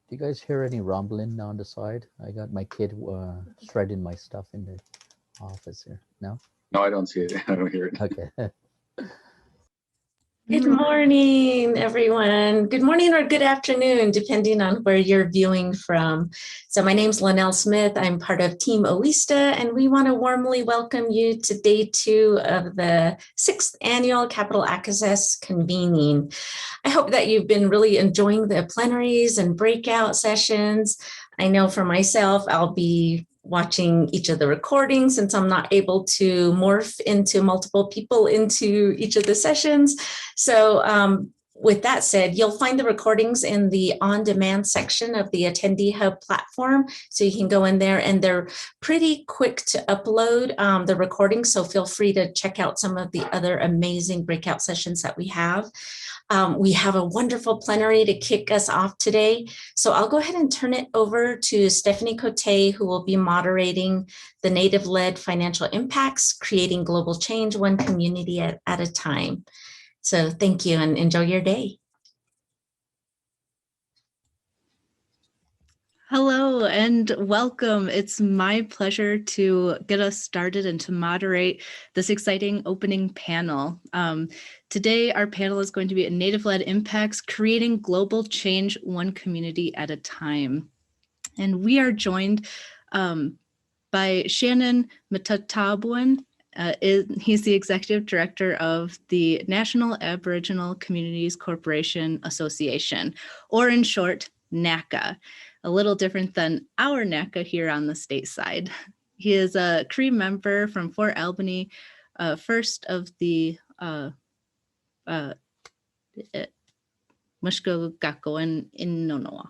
Do you guys hear any rumbling on the side? I got my kid shredding my stuff in the office here. No? No, I don't see it. I don't hear it. Okay. Good morning, everyone. Good morning or good afternoon, depending on where you're viewing from. So my name's Lanalle Smith. I'm part of Team Oweesta, and we want to warmly welcome you to day 2 of the 6th annual Capital Access Convening. I hope that you've been really enjoying the plenaries and breakout sessions. I know for myself, I'll be watching each of the recordings since I'm not able to morph into multiple people into each of the sessions. So with that said, you'll find the recordings in the on-demand section of the Attendee Hub platform. So you can go in there and they're pretty quick to upload the recordings. So feel free to check out some of the other amazing breakout sessions that we have. We have a wonderful plenary to kick us off today. So I'll go ahead and turn it over to Stephanie Cote, who will be moderating the Native-led financial impacts, creating global change one community at a time. So thank you and enjoy your day. Hello and welcome. It's my pleasure to get us started and to moderate this exciting opening panel. Today, our panel is going to be Native-led impacts, creating global change one community at a time. And we are joined by Shannon Matatabwan. He's the Executive Director of the National Aboriginal Communities Corporation Association, or in short, NACCA. A little different than our NACCA here on the state side. He is a Cree member from Fort Albany, first of the Mushkogakkoan in Nonoa.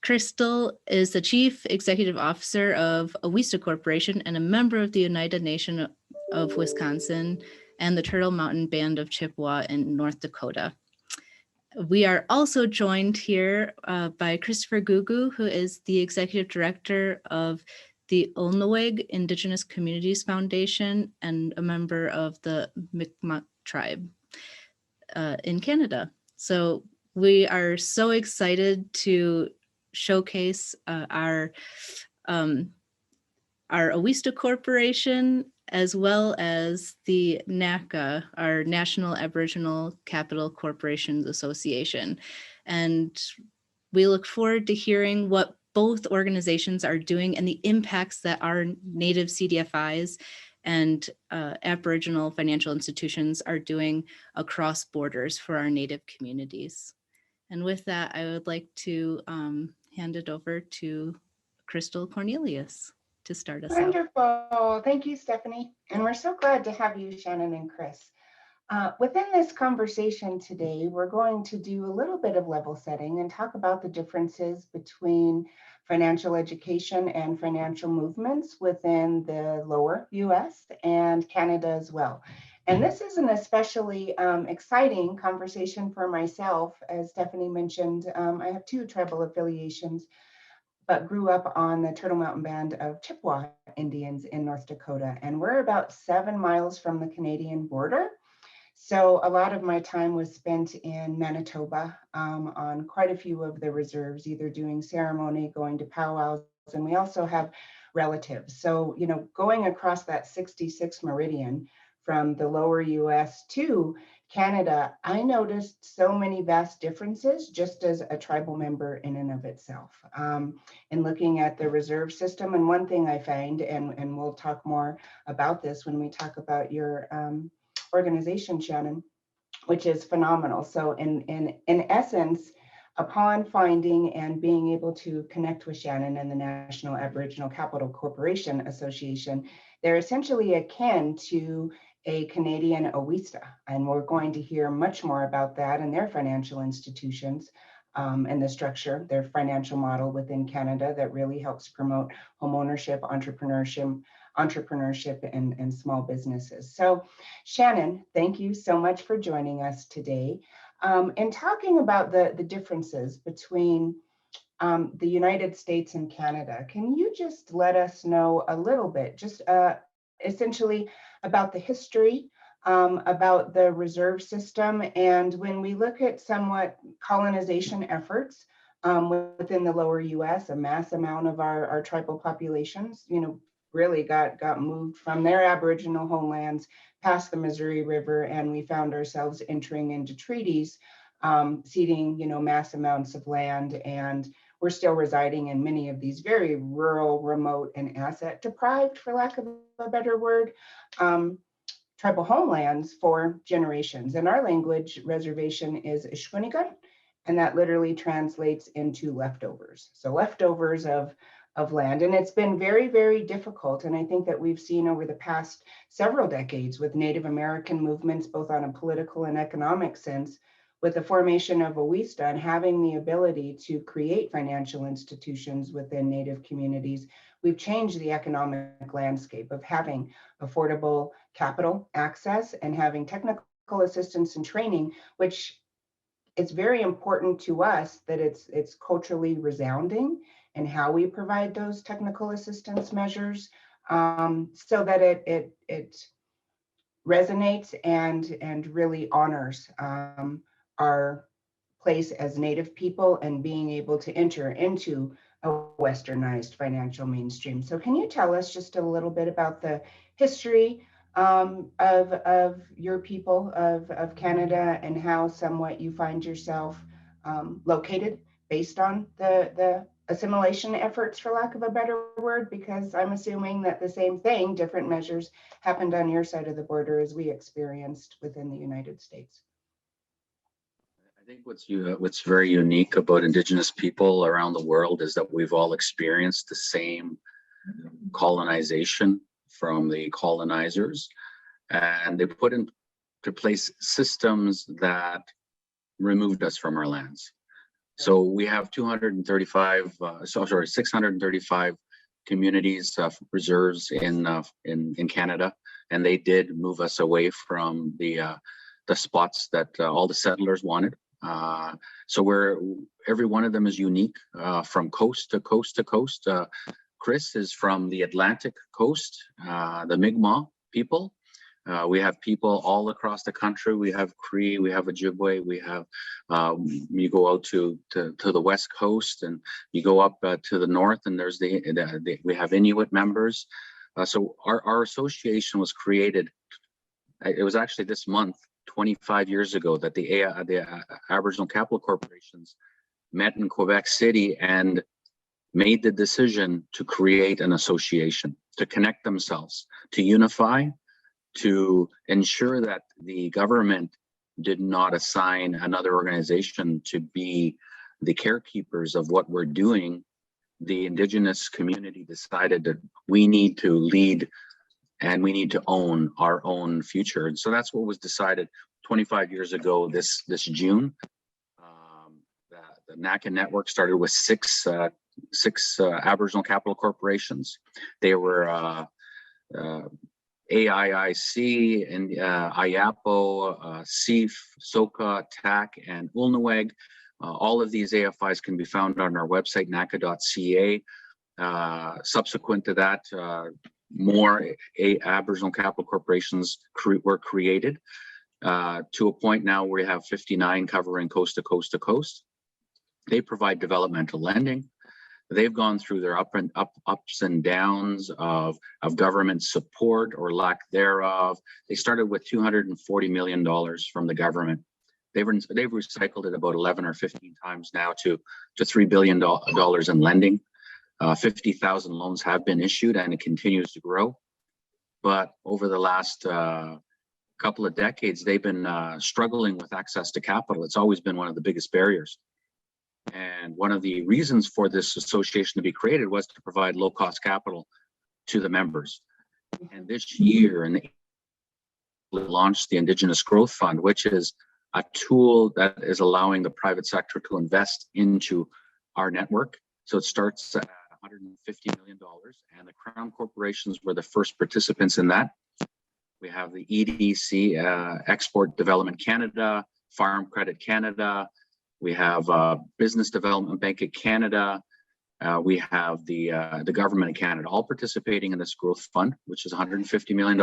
Crystal is the Chief Executive Officer of Oweesta Corporation and a member of the United Nation of Wisconsin and the Turtle Mountain Band of Chippewa in North Dakota. We are also joined here by Christopher Gugu, who is the Executive Director of the Olneweg Indigenous Communities Foundation and a member of the Mi'kmaq tribe in Canada. So we are so excited to showcase our Oweesta Corporation, as well as the NACCA, our National Aboriginal Capital Corporations Association. And we look forward to hearing what both organizations are doing and the impacts that our Native CDFIs and Aboriginal financial institutions are doing across borders for our Native communities. And with that, I would like to hand it over to Crystal Cornelius to start us out. Wonderful. Thank you, Stephanie. And we're so glad to have you, Shannon and Chris. Within this conversation today, we're going to do a little bit of level setting and talk about the differences between financial education and financial movements within the lower US and Canada as well. And this is an especially exciting conversation for myself. As Stephanie mentioned, I have 2 tribal affiliations, but grew up on the Turtle Mountain Band of Chippewa Indians in North Dakota. And we're about 7 miles from the Canadian border. So a lot of my time was spent in Manitoba on quite a few of the reserves, either doing ceremony, going to powwows, and we also have relatives. So, you know, going across that 66 meridian from the lower US to Canada, I noticed so many vast differences just as a tribal member in and of itself. In looking at the reserve system, and one thing I find, and we'll talk more about this when we talk about your organization, Shannon, which is phenomenal. So in essence, upon finding and being able to connect with Shannon and the National Aboriginal Capital Corporation Association, they're essentially akin to a Canadian Oweesta, and we're going to hear much more about that and their financial institutions and the structure, their financial model within Canada that really helps promote homeownership, entrepreneurship and small businesses. So Shannon, thank you so much for joining us today. And talking about the differences between the United States and Canada, can you just let us know a little bit, just essentially about the history, about the reserve system, and when we look at somewhat colonization efforts within the lower US, a mass amount of our tribal populations, really got moved from their Aboriginal homelands past the Missouri River, and we found ourselves entering into treaties, ceding, mass amounts of land, and we're still residing in many of these very rural, remote, and asset deprived, for lack of a better word, tribal homelands for generations. In our language, reservation is Ishkunigan, and that literally translates into leftovers. So leftovers of land. And it's been very, very difficult. And I think that we've seen over the past several decades with Native American movements, both on a political and economic sense, with the formation of Oweesta and having the ability to create financial institutions within Native communities, we've changed the economic landscape of having affordable capital access and having technical assistance and training, which it's very important to us that it's culturally resounding and how we provide those technical assistance measures, so that it resonates and really honors our place as Native people and being able to enter into a westernized financial mainstream. So can you tell us just a little bit about the history of your people of Canada and how somewhat you find yourself located based on the assimilation efforts, for lack of a better word, because I'm assuming that the same thing, different measures, happened on your side of the border as we experienced within the United States. I think what's very unique about Indigenous people around the world is that we've all experienced the same colonization from the colonizers, and they put into place systems that removed us from our lands. So we have 635 communities, reserves in Canada, and they did move us away from the spots that all the settlers wanted. So every one of them is unique, from coast to coast to coast. Chris is from the Atlantic coast, the Mi'kmaq people. We have people all across the country. We have Cree, we have Ojibwe, we have, you go out to the West Coast and you go up to the north, and there's we have Inuit members. So our association was created, it was actually this month, 25 years ago, that the Aboriginal Capital Corporations met in Quebec City and made the decision to create an association, to connect themselves, to unify, to ensure that the government did not assign another organization to be the carekeepers of what we're doing. The Indigenous community decided that we need to lead and we need to own our own future. And so that's what was decided 25 years ago this June. The NACCA network started with six Aboriginal Capital Corporations. They were AIIC and IAPO, SEAF, SOCA, TAC, and Ulnaweg. All of these AFIs can be found on our website, NACCA.ca. Subsequent to that, more Aboriginal Capital Corporations were created to a point now where we have 59 covering coast to coast to coast. They provide developmental lending. They've gone through their ups and downs of government support or lack thereof. They started with $240 million from the government. They've recycled it about 11 or 15 times now to $3 billion in lending. 50,000 loans have been issued, and it continues to grow. But over the last couple of decades, they've been struggling with access to capital. It's always been one of the biggest barriers. And one of the reasons for this association to be created was to provide low-cost capital to the members. And this year, we launched the Indigenous Growth Fund, which is a tool that is allowing the private sector to invest into our network. So it starts at $150 million, and the Crown corporations were the first participants in that. We have the EDC, Export Development Canada, Farm Credit Canada. We have Business Development Bank of Canada. We have the Government of Canada, all participating in this growth fund, which is $150 million.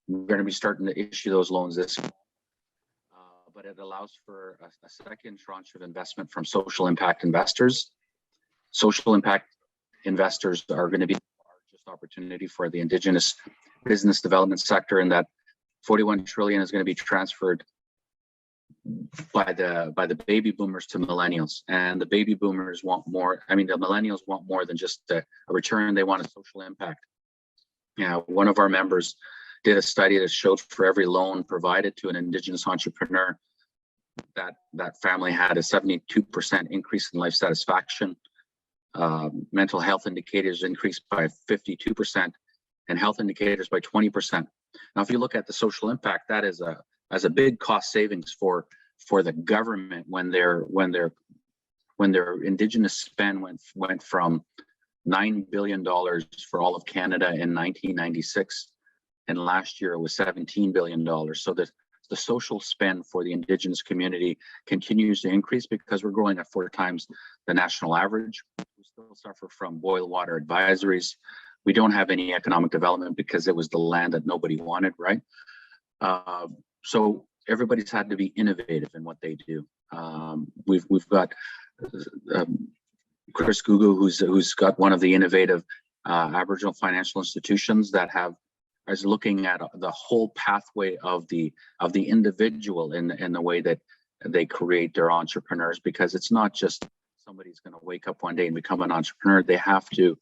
We're going to be starting to issue those loans this year. But but it allows for a second tranche of investment from social impact investors. Social impact investors are going to be the largest opportunity for the Indigenous business development sector, in that 41 trillion is going to be transferred by the baby boomers to millennials, and the baby boomers want more. I mean, the millennials want more than just a return. They want a social impact. Yeah, one of our members did a study that showed for every loan provided to an Indigenous entrepreneur, that family had a 72% increase in life satisfaction. Mental health indicators increased by 52%, and health indicators by 20%. Now, if you look at the social impact, that is a big cost savings for the government when their Indigenous spend went from $9 billion for all of Canada in 1996, and last year it was $17 billion. So the social spend for the Indigenous community continues to increase because we're growing at 4 times the national average. We still suffer from boil water advisories. We don't have any economic development because it was the land that nobody wanted, right? So everybody's had to be innovative in what they do. We've got Chris Gugu, who's got one of the innovative Aboriginal financial institutions that is looking at the whole pathway of the individual in the way that they create their entrepreneurs, because it's not just somebody's going to wake up one day and become an entrepreneur. They have to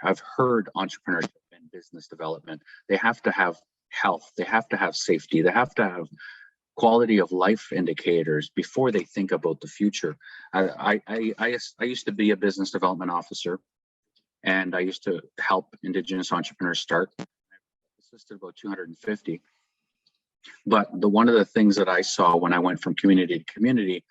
have heard entrepreneurship and business development. They have to have health. They have to have safety. They have to have quality of life indicators before they think about the future. I used to be a business development officer, and I used to help Indigenous entrepreneurs start. I assisted about 250. But one of the things that I saw when I went from community to community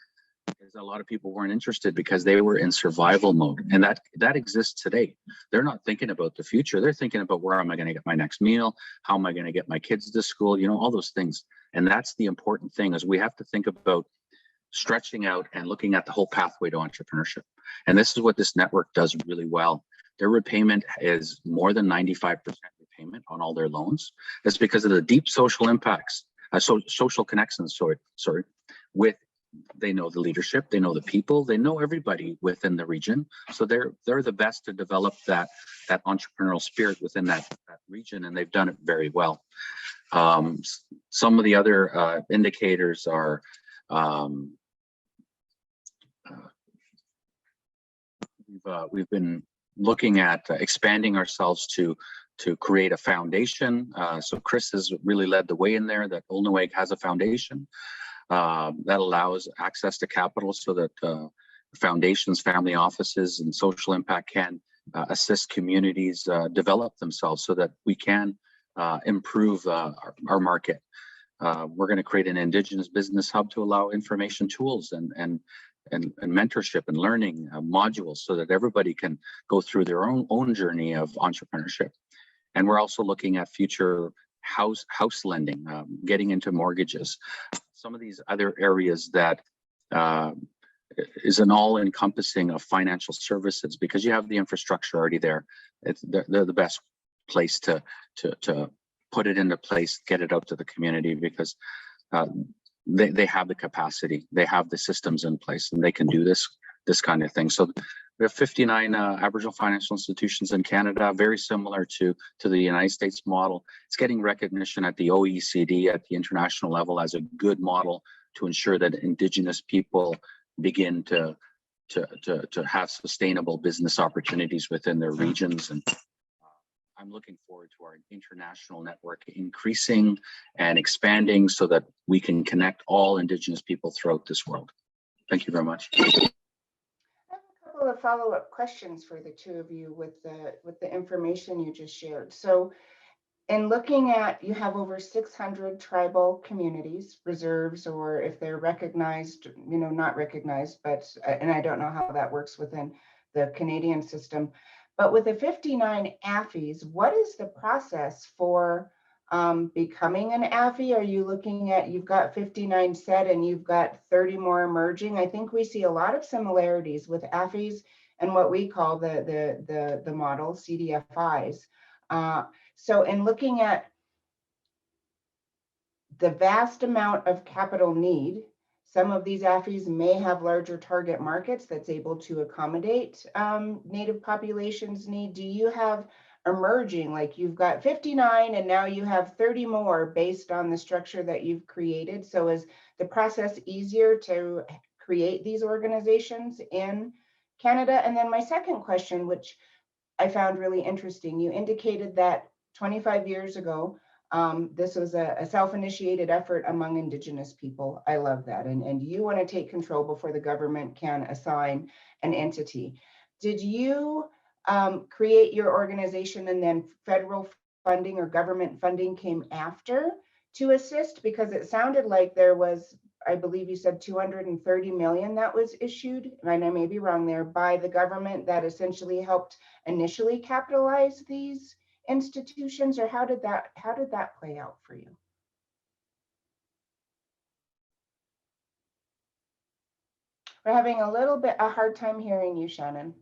is a lot of people weren't interested because they were in survival mode, and that exists today. They're not thinking about the future. They're thinking about, where am I going to get my next meal? How am I going to get my kids to school? All those things. And that's the important thing, is we have to think about stretching out and looking at the whole pathway to entrepreneurship. And this is what this network does really well. Their repayment is more than 95% repayment on all their loans. That's because of the deep social impacts, social connections, with, they know the leadership, they know the people, they know everybody within the region. So they're the best to develop that entrepreneurial spirit within that region, and they've done it very well. Some of the other indicators are we've been looking at expanding ourselves to create a foundation. So Chris has really led the way in there, that Ulnaweg has a foundation that allows access to capital, so that foundations, family offices, and social impact can assist communities develop themselves, so that we can improve our market. We're going to create an Indigenous business hub to allow information tools and mentorship and learning modules, so that everybody can go through their own journey of entrepreneurship. And we're also looking at future house lending, getting into mortgages. Some of these other areas that is an all-encompassing of financial services, because you have the infrastructure already there. They're the best place to put it into place, get it out to the community, because they have the capacity, they have the systems in place, and they can do this kind of thing. So we have 59 Aboriginal financial institutions in Canada, very similar to the United States model. It's getting recognition at the OECD, at the international level, as a good model to ensure that Indigenous people begin to have sustainable business opportunities within their regions. And I'm looking forward to our international network increasing and expanding, so that we can connect all Indigenous people throughout this world. Thank you very much. I have a couple of follow-up questions for the two of you with the information you just shared. So in looking at, you have over 600 tribal communities, reserves, or if they're recognized, not recognized, but, and I don't know how that works within the Canadian system, but with the 59 AFIs, what is the process for becoming an AFI? Are you looking at, you've got 59 set and you've got 30 more emerging? I think we see a lot of similarities with AFIs and what we call the model, CDFIs. So in looking at the vast amount of capital need, some of these AFIs may have larger target markets that's able to accommodate Native populations' need. Do you have emerging, like you've got 59 and now you have 30 more based on the structure that you've created? So is the process easier to create these organizations in Canada? And then my second question, which I found really interesting, you indicated that 25 years ago, this was a self-initiated effort among Indigenous people. I love that. And you want to take control before the government can assign an entity. Did you create your organization and then federal funding or government funding came after to assist? Because it sounded like there was, I believe you said 230 million that was issued, and I may be wrong there, by the government that essentially helped initially capitalize these institutions, or how did that play out for you? We're having a little bit a hard time hearing you, Shannon.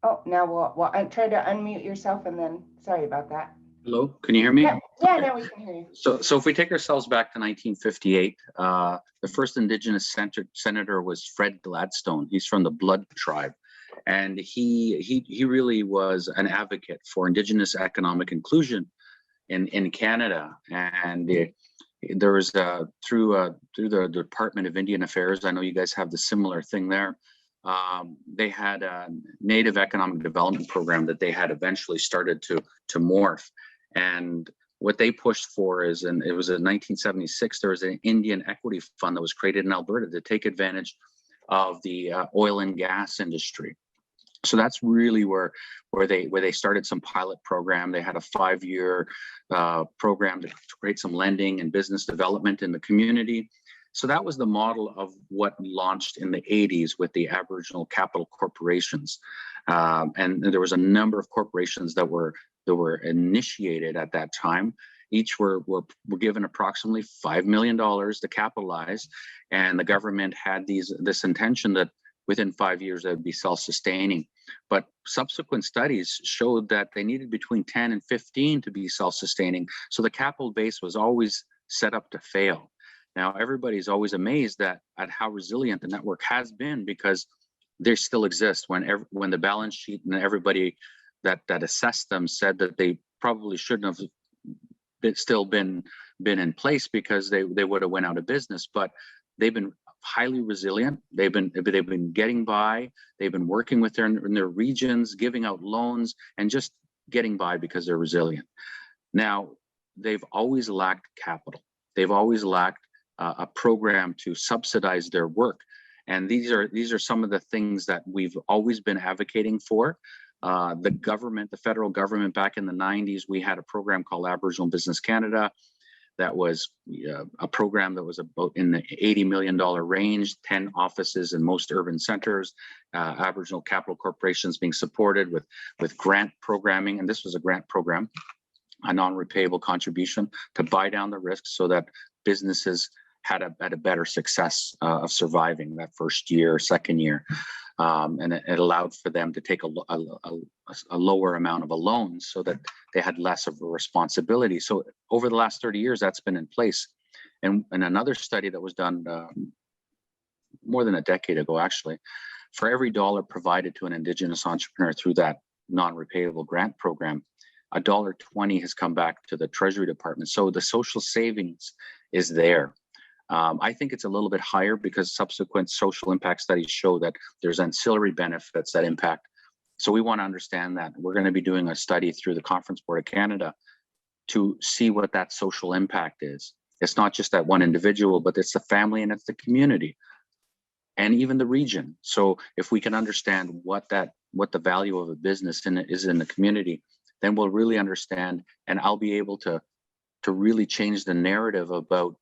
Oh, now we'll try to unmute yourself and then, sorry about that. Hello, can you hear me? Yeah, now we can hear you. So if we take ourselves back to 1958, the first Indigenous senator was Fred Gladstone. He's from the Blood tribe. And he really was an advocate for Indigenous economic inclusion in Canada. And there was through the Department of Indian Affairs, I know you guys have the similar thing there. They had a Native Economic Development Program that they had eventually started to morph. And what they pushed for is, and it was in 1976, there was an Indian Equity Fund that was created in Alberta to take advantage of the oil and gas industry. So that's really where they started some pilot program. They had a 5-year program to create some lending and business development in the community. So that was the model of what launched in the 80s with the Aboriginal capital corporations. And there was a number of corporations that were initiated at that time. Each were given approximately $5 million to capitalize, and the government had this intention that within 5 years they would be self-sustaining. But subsequent studies showed that they needed between 10 and 15 to be self-sustaining. So the capital base was always set up to fail. Now everybody's always amazed at how resilient the network has been, because they still exist. When the balance sheet and everybody that assessed them said that they probably shouldn't have still been in place because they would have went out of business. But they've been highly resilient. They've been getting by. They've been working with in their regions, giving out loans, and just getting by because they're resilient. Now, they've always lacked capital. They've always lacked a program to subsidize their work. And these are some of the things that we've always been advocating for. The government, the federal government, back in the 90s, we had a program called Aboriginal Business Canada. That was a program that was about in the $80 million range, 10 offices in most urban centers, Aboriginal capital corporations being supported with grant programming. And this was a grant program, a non-repayable contribution to buy down the risks so that businesses had a better success of surviving that first year, second year. And it allowed for them to take a lower amount of a loan so that they had less of a responsibility. So over the last 30 years, that's been in place. And another study that was done more than a decade ago, actually, for every dollar provided to an Indigenous entrepreneur through that non-repayable grant program, $1.20 has come back to the Treasury Department. So the social savings is there. I think it's a little bit higher because subsequent social impact studies show that there's ancillary benefits that impact. So we want to understand that. We're going to be doing a study through the Conference Board of Canada to see what that social impact is. It's not just that one individual, but it's the family and it's the community and even the region. So if we can understand what the value of a business is in the community, then we'll really understand, and I'll be able to really change the narrative about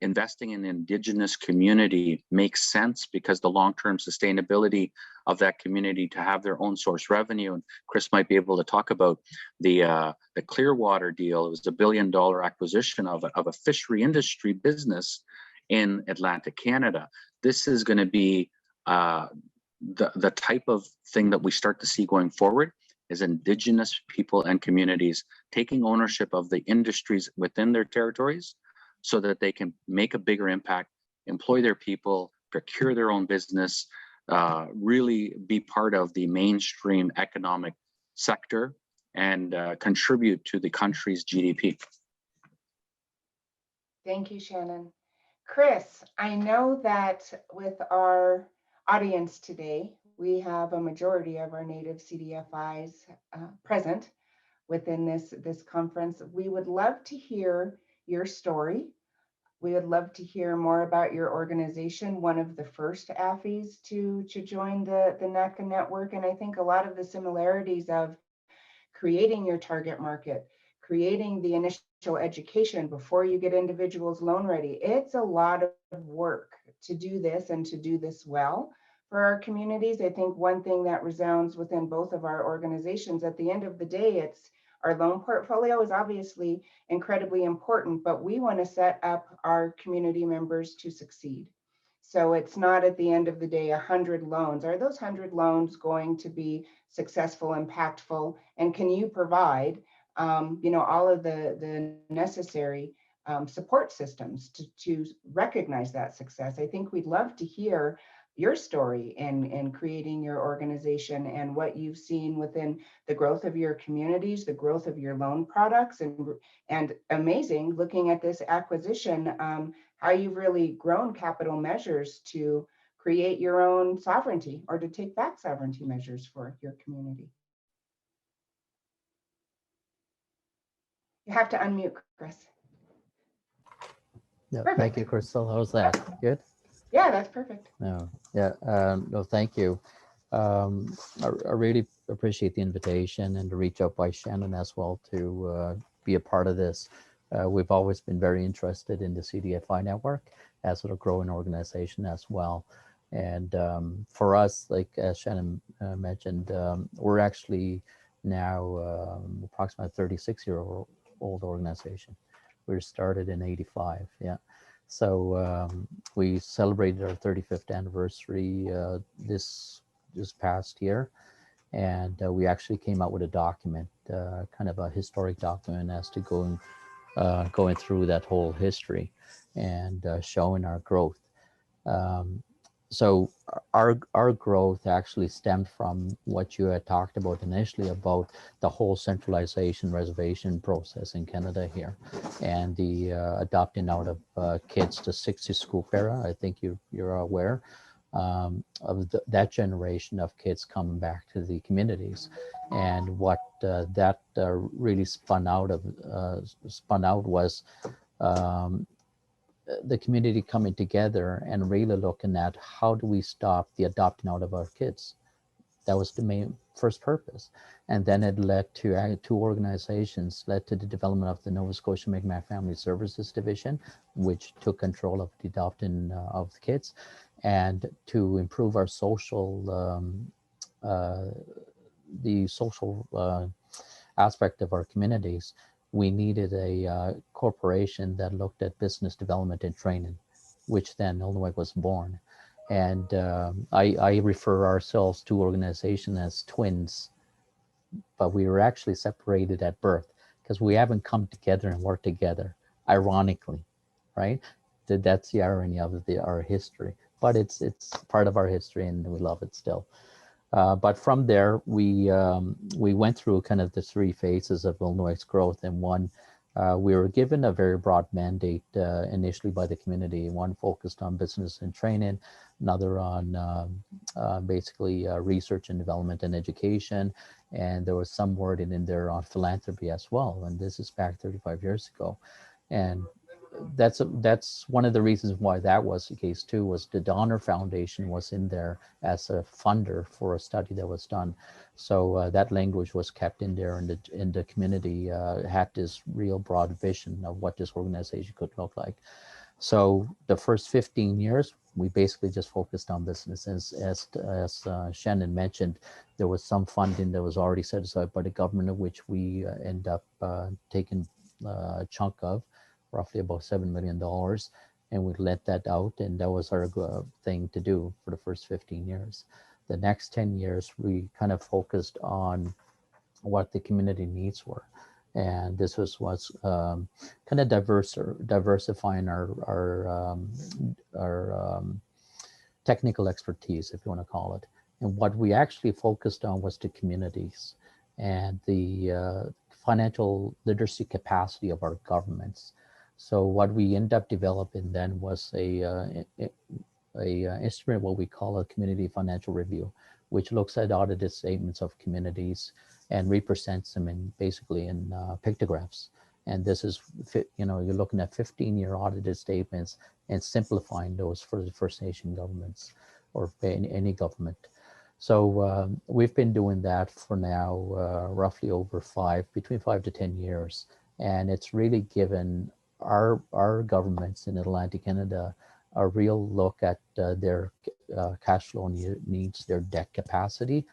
investing in the Indigenous community makes sense because the long-term sustainability of that community to have their own source revenue. And Chris might be able to talk about the Clearwater deal. It was a $1 billion acquisition of a fishery industry business in Atlantic Canada. This is going to be the type of thing that we start to see going forward. is Indigenous people and communities taking ownership of the industries within their territories so that they can make a bigger impact, employ their people, procure their own business, really be part of the mainstream economic sector and contribute to the country's GDP. Thank you, Shannon. Chris, I know that with our audience today, we have a majority of our native CDFIs present within this conference. We would love to hear your story. We would love to hear more about your organization, one of the first AFIs to join the NACCA network. And I think a lot of the similarities of creating your target market, creating the initial education before you get individuals loan ready. It's a lot of work to do this and to do this well for our communities. I think one thing that resounds within both of our organizations, at the end of the day, it's our loan portfolio is obviously incredibly important, but we want to set up our community members to succeed. So it's not at the end of the day 100 loans. Are those 100 loans going to be successful, impactful, and can you provide all of the necessary support systems to recognize that success? I think we'd love to hear your story in creating your organization and what you've seen within the growth of your communities, the growth of your loan products, and amazing, looking at this acquisition, how you've really grown capital measures to create your own sovereignty or to take back sovereignty measures for your community. You have to unmute, Chris. Yeah, Perfect. thank you, Crystal. How's that? Good? Yeah, that's perfect. No, yeah, no, thank you. I really appreciate the invitation and to reach out by Shannon as well to be a part of this. We've always been very interested in the CDFI network as a growing organization as well. And for us, like as Shannon mentioned, we're actually now approximately a 36-year-old organization. We were started in '85, yeah. So we celebrated our 35th anniversary this past year, and we actually came out with a document, kind of a historic document as to going through that whole history and showing our growth. So our growth actually stemmed from what you had talked about initially about the whole centralization reservation process in Canada here, and the adopting out of kids to 60 scoop era. I think you're aware of that generation of kids coming back to the communities, and what that really spun out was the community coming together and really looking at how do we stop the adopting out of our kids. That was the main first purpose. And then it led to two organizations, led to the development of the Nova Scotia Mi'kmaq Family Services Division, which took control of the adopting of the kids, and to improve our social, the social aspect of our communities. We needed a corporation that looked at business development and training, which then Illinois was born. And I refer ourselves to organization as twins, but we were actually separated at birth because we haven't come together and worked together, ironically, right? That's the irony of our history, but it's part of our history and we love it still. But from there, we went through kind of the three phases of Illinois' growth. And one, we were given a very broad mandate initially by the community. One focused on business and training, another on basically research and development and education. And there was some wording in there on philanthropy as well. And this is back 35 years ago. And that's one of the reasons why that was the case too, was the Donner Foundation was in there as a funder for a study that was done. So that language was kept in there, and the community had this real broad vision of what this organization could look like. So the first 15 years, we basically just focused on business. As Shannon mentioned, there was some funding that was already set aside by the government, of which we end up taking a chunk of, roughly about $7 million, and we let that out, and that was our thing to do for the first 15 years. The next 10 years, we kind of focused on what the community needs were. And this was kind of diversifying our technical expertise, if you want to call it. And what we actually focused on was the communities and the financial literacy capacity of our governments. So what we ended up developing then was a instrument, what we call a community financial review, which looks at audited statements of communities and represents them in basically in pictographs. And this is, you're looking at 15-year audited statements and simplifying those for the First Nation governments or any government. So we've been doing that for now roughly over between 5 to 10 years. And it's really given our governments in Atlantic Canada a real look at their cash flow needs, their debt capacity,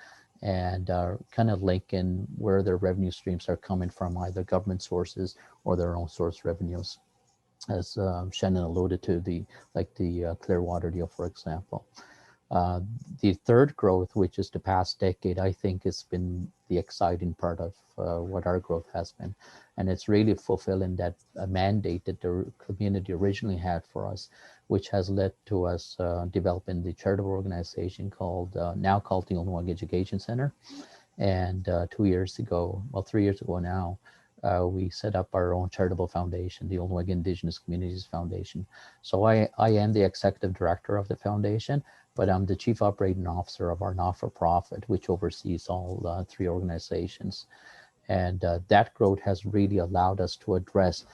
and kind of link in where their revenue streams are coming from, either government sources or their own source revenues. As Shannon alluded to, the Clearwater deal, for example. The third growth, which is the past decade, I think has been the exciting part of what our growth has been. And it's really fulfilling that mandate that the community originally had for us, which has led to us developing the charitable organization now called the Oweesta Education Center. And 3 years ago now, we set up our own charitable foundation, the Oweesta Indigenous Communities Foundation. So I am the executive director of the foundation, but I'm the chief operating officer of our not-for-profit, which oversees all three organizations. And that growth has really allowed us to address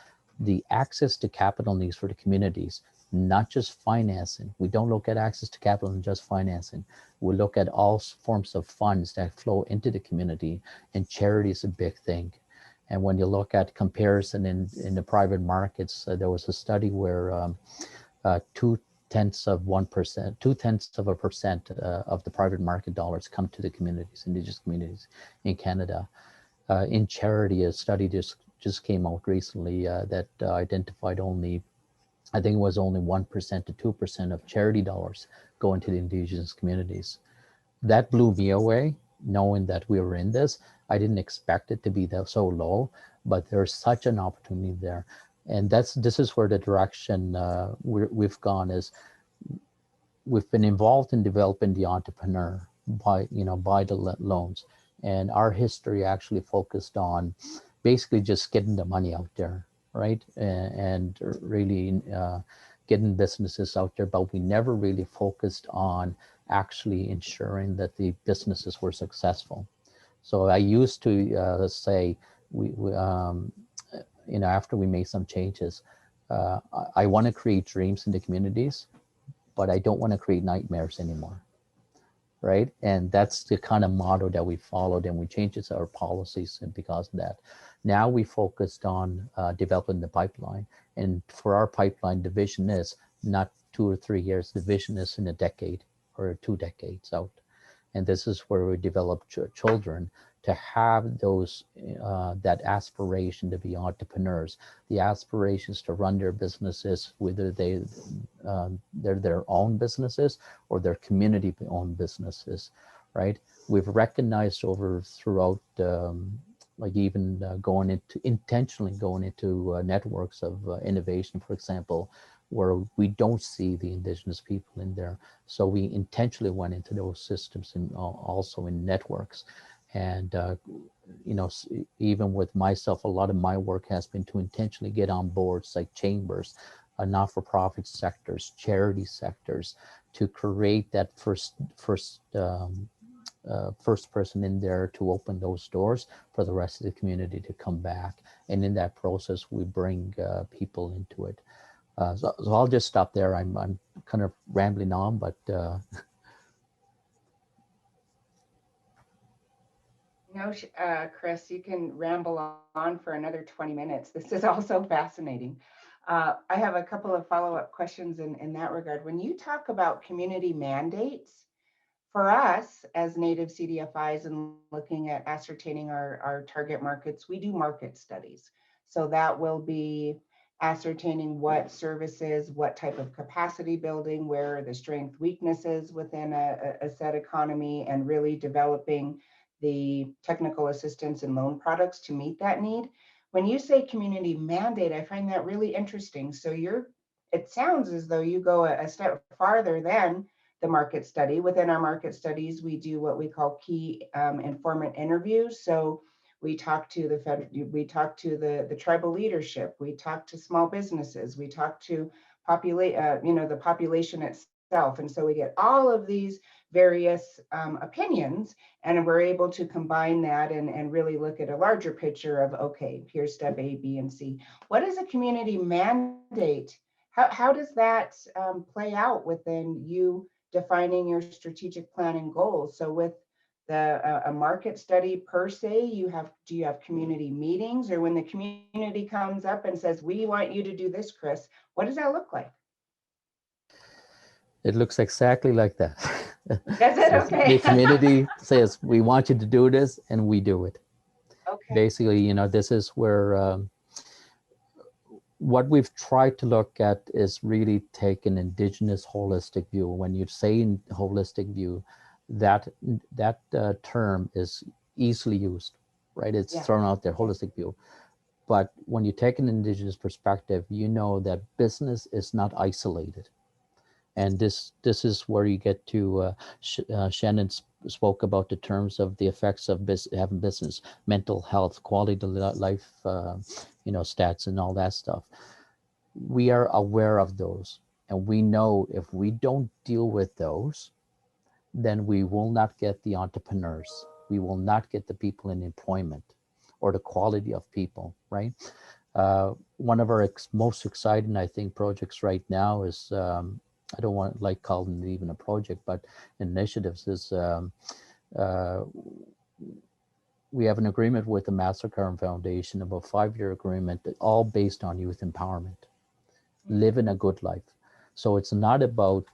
the access to capital needs for the communities, not just financing. We don't look at access to capital and just financing. We look at all forms of funds that flow into the community, and charity is a big thing. And when you look at comparison in the private markets, there was a study where 0.2% of the private market dollars come to the communities, indigenous communities in Canada. In charity, a study just came out recently that identified only 1% to 2% of charity dollars go into the indigenous communities. That blew me away, knowing that we were in this. I didn't expect it to be so low, but there's such an opportunity there. And this is where the direction we've gone is. We've been involved in developing the entrepreneur by the loans, and our history actually focused on basically just getting the money out there, right? And really getting businesses out there, but we never really focused on actually ensuring that the businesses were successful. So I used to say, after we made some changes, I want to create dreams in the communities, but I don't want to create nightmares anymore, right? And that's the kind of motto that we followed, and we changed our policies, and because of that. Now we focused on developing the pipeline, and for our pipeline, the vision is not 2 or 3 years, the vision is in a decade or 2 decades out. And this is where we develop children to have those that aspiration to be entrepreneurs, the aspirations to run their businesses, whether they're their own businesses or their community-owned businesses, right? We've recognized throughout, intentionally going into networks of innovation, for example, where we don't see the indigenous people in there. So we intentionally went into those systems and also in networks. And, even with myself, a lot of my work has been to intentionally get on boards like chambers, not-for-profit sectors, charity sectors, to create that first person in there to open those doors for the rest of the community to come back. And in that process, we bring people into it. So I'll just stop there. I'm kind of rambling on, but Chris, you can ramble on for another 20 minutes. This is also fascinating. I have a couple of follow-up questions in that regard. When you talk about community mandates, for us as Native CDFIs and looking at ascertaining our target markets, we do market studies. So that will be ascertaining what services, what type of capacity building, where are the strength weaknesses within a set economy, and really developing the technical assistance and loan products to meet that need. When you say community mandate, I find that really interesting. So it sounds as though you go a step farther than the market study. Within our market studies, we do what we call key informant interviews. So we talk to the tribal leadership, we talk to small businesses, we talk to the population itself. And so we get all of these various opinions, and we're able to combine that and really look at a larger picture of, okay, here's step A, B, and C. What is a community mandate? How does that play out within you defining your strategic planning goals? So with a market study per se, do you have community meetings, or when the community comes up and says, we want you to do this, Chris, what does that look like? It looks exactly like that. Does it? Okay. The community says, we want you to do this, and we do it. Okay. Basically, this is where what we've tried to look at is really take an Indigenous holistic view. When you say holistic view, that term is easily used, right? It's thrown out there, holistic view. But when you take an Indigenous perspective, you know that business is not isolated. And this is where you get to, Shannon spoke about the terms of the effects of having business, mental health, quality of life, stats and all that stuff. We are aware of those. And we know if we don't deal with those, then we will not get the entrepreneurs. We will not get the people in employment or the quality of people, right? One of our most exciting, I think, projects right now is, I don't want to calling it even a project, but initiatives is, we have an agreement with the MasterCard Foundation, about a 5-year agreement, all based on youth empowerment, living a good life. So it's not about,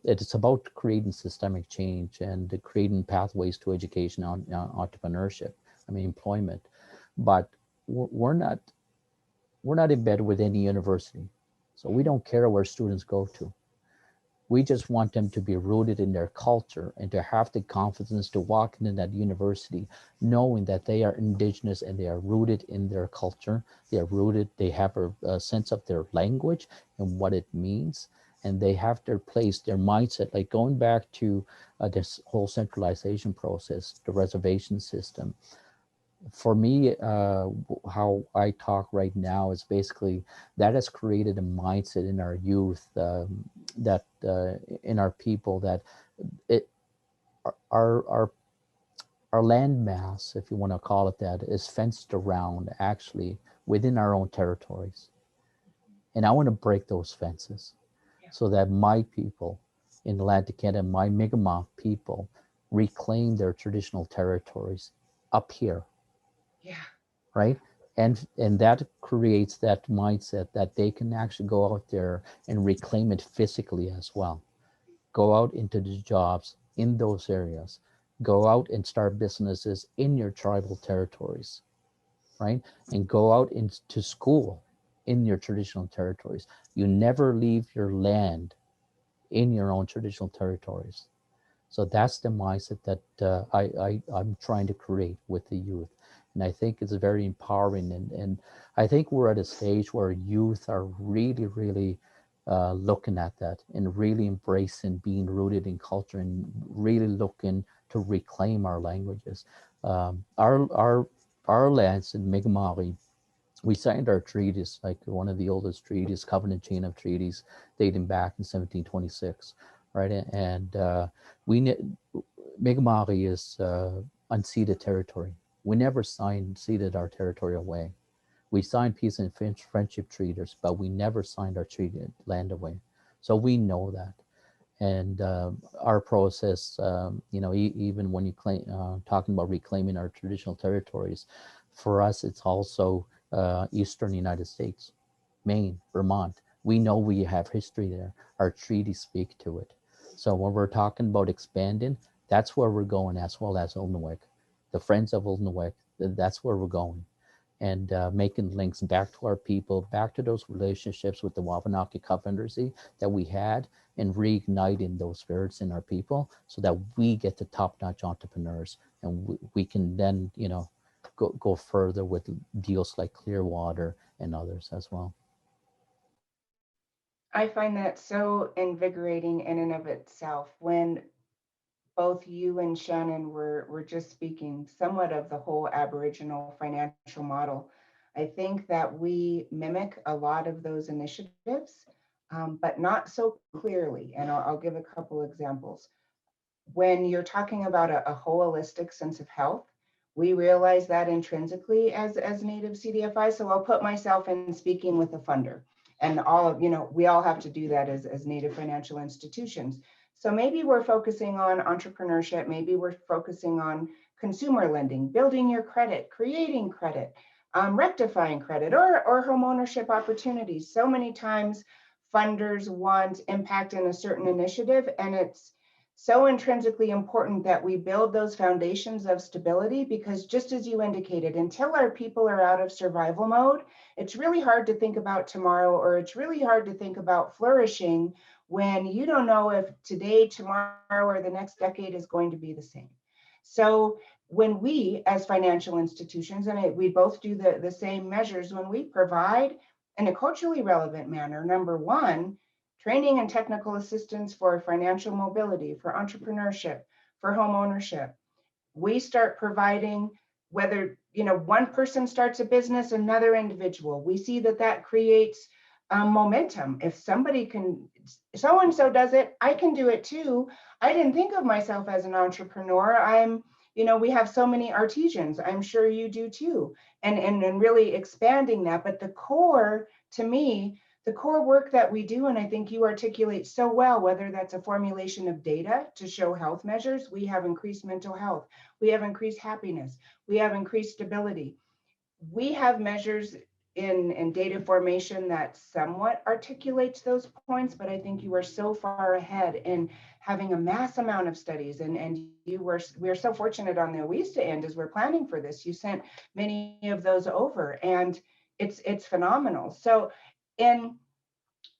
it's about creating systemic change and creating pathways to education, on entrepreneurship, employment. But we're not in bed with any university. So we don't care where students go to. We just want them to be rooted in their culture and to have the confidence to walk into that university knowing that they are Indigenous and they are rooted in their culture. They are rooted, they have a sense of their language and what it means. And they have their place, their mindset, like going back to this whole centralization process, the reservation system. For me, how I talk right now is basically that has created a mindset in our youth, that in our people, that our land mass, if you want to call it that, is fenced around actually within our own territories. And I want to break those fences so that my people in Atlantic Canada, my Mi'kmaq people, reclaim their traditional territories up here. Yeah. Right. And that creates that mindset that they can actually go out there and reclaim it physically as well. Go out into the jobs in those areas. Go out and start businesses in your tribal territories, right? And go out into school in your traditional territories. You never leave your land in your own traditional territories. So that's the mindset that I'm trying to create with the youth. And I think it's very empowering. And I think we're at a stage where youth are really, really looking at that and really embracing being rooted in culture and really looking to reclaim our languages. Our lands in Mi'kmaq, we signed our treaties, like one of the oldest treaties, covenant chain of treaties, dating back in 1726, right? And Mi'kmaq is unceded territory. We never ceded our territory away. We signed peace and friendship treaties, but we never signed our treated land away. So we know that. And our process, even when you talking about reclaiming our traditional territories, for us, it's also Eastern United States, Maine, Vermont. We know we have history there. Our treaties speak to it. So when we're talking about expanding, that's where we're going, as well as Ulnuweg. The Friends of Ulnuweg, that's where we're going. and making links back to our people, back to those relationships with the Wabanaki Confederacy that we had, and reigniting those spirits in our people so that we get the top-notch entrepreneurs, and we can then, you know, go further with deals like Clearwater and others as well. I find that so invigorating in and of itself when both you and Shannon were just speaking somewhat of the whole Aboriginal financial model. I think that we mimic a lot of those initiatives, but not so clearly. And I'll give a couple examples. When you're talking about a holistic sense of health, we realize that intrinsically as Native CDFI. So I'll put myself in speaking with a funder, and all of, you know, we all have to do that as Native financial institutions. So maybe we're focusing on entrepreneurship, maybe we're focusing on consumer lending, building your credit, creating credit, rectifying credit, or home ownership opportunities. So many times funders want impact in a certain initiative, and it's so intrinsically important that we build those foundations of stability, because just as you indicated, until our people are out of survival mode, it's really hard to think about tomorrow, or it's really hard to think about flourishing when you don't know if today, tomorrow, or the next decade is going to be the same. So when we, as financial institutions, and we both do the same measures, when we provide in a culturally relevant manner, number one, training and technical assistance for financial mobility, for entrepreneurship, for home ownership, we start providing, whether, you know, one person starts a business, another individual, we see that creates momentum. If somebody can, so-and-so does it, I can do it too. I didn't think of myself as an entrepreneur. You know, we have so many artisans, I'm sure you do too. And really expanding that. But the core, to me, the core work that we do, and I think you articulate so well, whether that's a formulation of data to show health measures, we have increased mental health, we have increased happiness, we have increased stability. We have measures in data formation that somewhat articulates those points, but I think you are so far ahead in having a mass amount of studies, and we're so fortunate on the Oweesta end as we're planning for this. You sent many of those over, and it's phenomenal. So in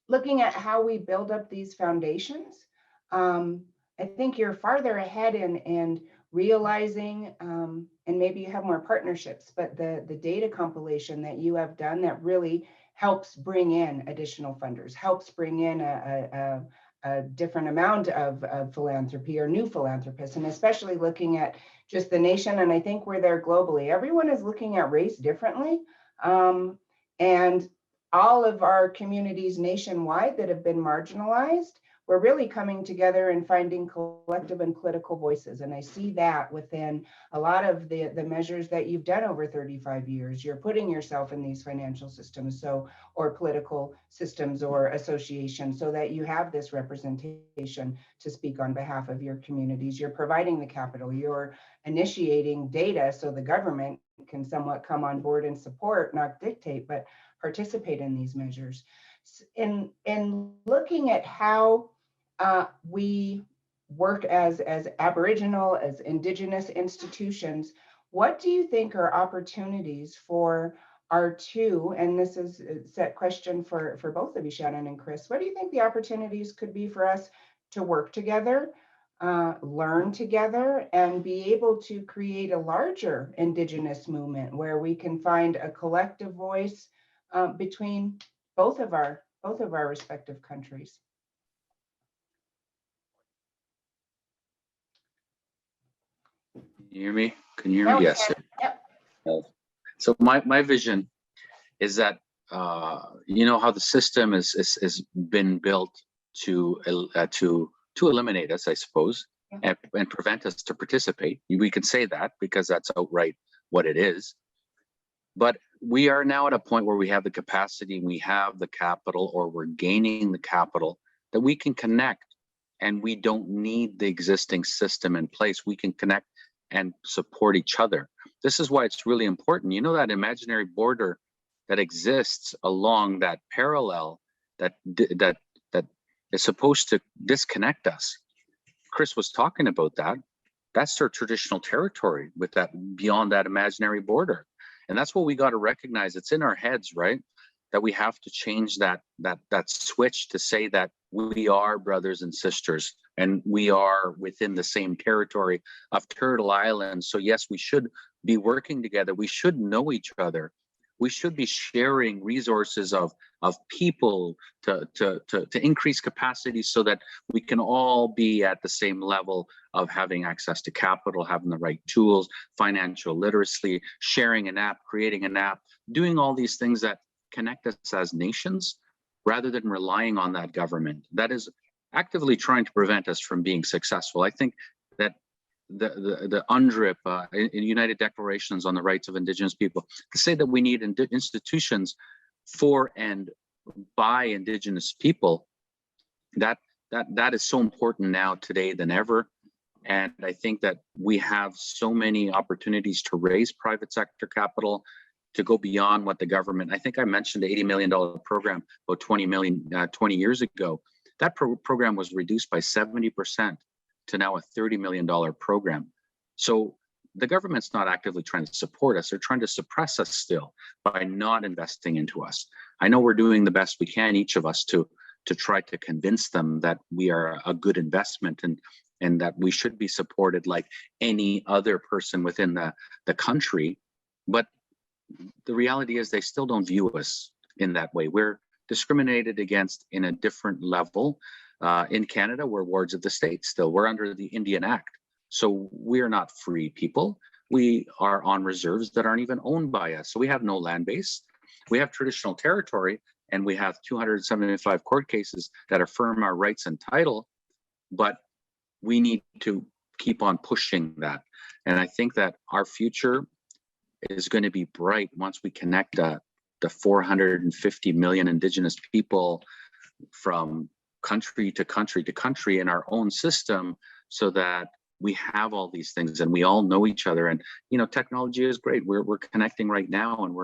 looking at how we build up these foundations, I think you're farther ahead in realizing, and maybe you have more partnerships, but the data compilation that you have done that really helps bring in additional funders, helps bring in a different amount of philanthropy or new philanthropists, and especially looking at just the nation. And I think we're there globally. Everyone is looking at race differently. And all of our communities nationwide that have been marginalized, we're really coming together and finding collective and political voices. And I see that within a lot of the measures that you've done over 35 years. You're putting yourself in these financial systems, or political systems or associations, so that you have this representation to speak on behalf of your communities. You're providing the capital, you're initiating data so the government can somewhat come on board and support, not dictate, but participate in these measures. In looking at how we work as Aboriginal, as Indigenous institutions, what do you think are opportunities for our two, and this is a set question for both of you, Shannon and Chris, what do you think the opportunities could be for us to work together, learn together, and be able to create a larger Indigenous movement where we can find a collective voice between both of our respective countries? Can you hear me? Can you hear me? Yes. Yep. So my vision is that you know how the system is been built to eliminate us, I suppose, and prevent us to participate. We can say that because that's outright what it is. But we are now at a point where we have the capacity, we have the capital, or we're gaining the capital that we can connect, and we don't need the existing system in place. We can connect and support each other. This is why it's really important. You know, that imaginary border that exists along that parallel that is supposed to disconnect us. Chris was talking about that. That's their traditional territory with that, beyond that imaginary border. And that's what we got to recognize. It's in our heads, right? That we have to change that switch to say that we are brothers and sisters, and we are within the same territory of Turtle Island. So yes, we should be working together. We should know each other. We should be sharing resources of people to increase capacity so that we can all be at the same level of having access to capital, having the right tools, financial literacy, sharing an app, creating an app, doing all these things that connect us as nations, rather than relying on that government that is actively trying to prevent us from being successful. I think that the UNDRIP, in United Declarations on the Rights of Indigenous People, to say that we need institutions for and by Indigenous people, that is so important now today than ever. And I think that we have so many opportunities to raise private sector capital, to go beyond what the government, I think I mentioned the $80 million program about 20 years ago. That program was reduced by 70% to now a $30 million program. So the government's not actively trying to support us. They're trying to suppress us still by not investing into us. I know we're doing the best we can, each of us, to try to convince them that we are a good investment and that we should be supported like any other person within the country. But the reality is they still don't view us in that way. We're discriminated against in a different level. In Canada, we're wards of the state still. We're under the Indian Act. So we're not free people. We are on reserves that aren't even owned by us. So we have no land base. We have traditional territory, and we have 275 court cases that affirm our rights and title, but we need to keep on pushing that. And I think that our future is going to be bright once we connect the 450 million Indigenous people from country to country to country in our own system, so that we have all these things and we all know each other. And technology is great. We're connecting right now, and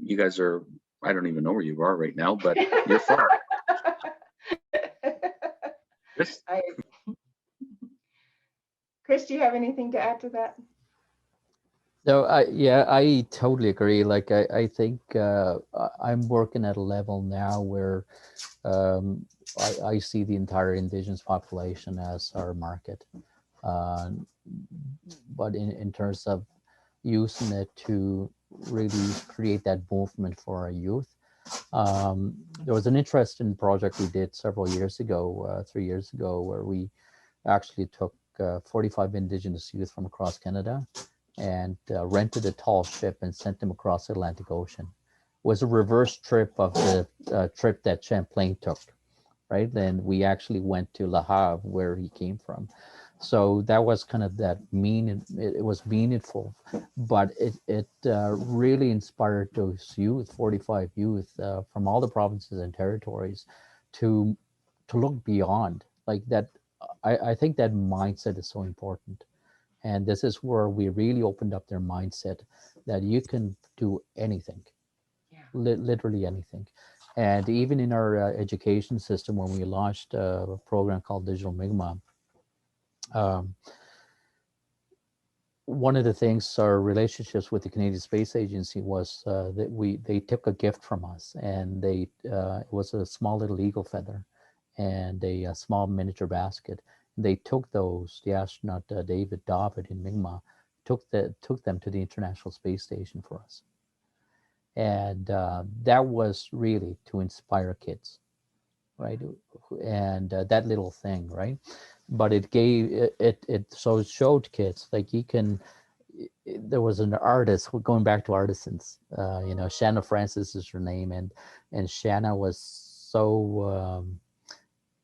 you guys are, I don't even know where you are right now, but you're far. Chris, do you have anything to add to that? No, I totally agree. Like, I think I'm working at a level now where I see the entire Indigenous population as our market. But in terms of using it to really create that movement for our youth, there was an interesting project we did several years ago, 3 years ago, where we actually took 45 Indigenous youth from across Canada and rented a tall ship and sent them across the Atlantic Ocean. It was a reverse trip of the trip that Champlain took, right? Then we actually went to Le Havre, where he came from. So that was kind of that it was meaningful, but it really inspired those youth, 45 youth from all the provinces and territories, to look beyond like that. I think that mindset is so important. And this is where we really opened up their mindset that you can do anything, literally anything. And even in our education system, when we launched a program called Digital Mi'kmaq, one of the things, our relationships with the Canadian Space Agency was that they took a gift from us, and it was a small little eagle feather and a small miniature basket. They took those, the astronaut David David in Mi'kmaq took them to the International Space Station for us. And that was really to inspire kids, right? And that little thing, right? But it showed kids like there was an artist, going back to artisans, Shanna Francis is her name, and Shanna was so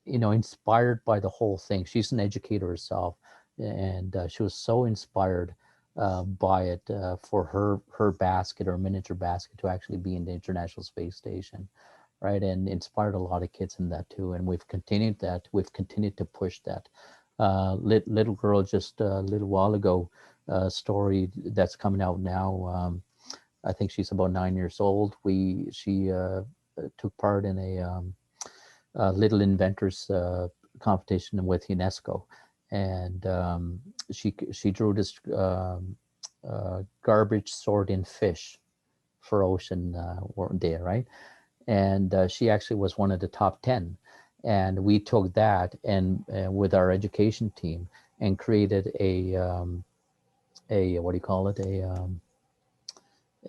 inspired by the whole thing. She's an educator herself, and she was so inspired by it for her basket, or miniature basket, to actually be in the International Space Station, right? And inspired a lot of kids in that too. And we've continued that. We've continued to push that. Little girl just a little while ago, story that's coming out now. I think she's about 9 years old. She took part in a Little Inventors competition with UNESCO, and she drew this garbage sorting fish for Ocean Day, right? And she actually was one of the top 10. And we took that and with our education team and created a what do you call it,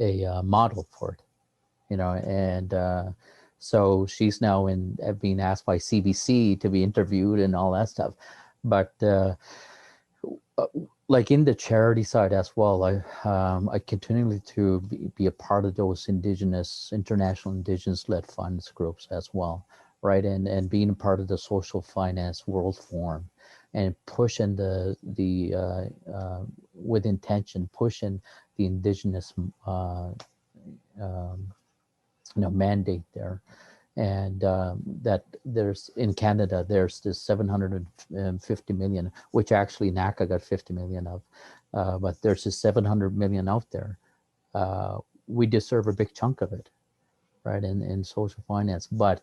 a model for it, you know. And so she's now being asked by CBC to be interviewed and all that stuff. But like in the charity side as well, I continually to be a part of those international indigenous led funds groups as well, right? And being a part of the Social Finance World Forum and pushing with intention, pushing the indigenous mandate there. And that there's in Canada, there's this 750 million, which actually NACCA got 50 million of, but there's this 700 million out there. We deserve a big chunk of it, right, in social finance, but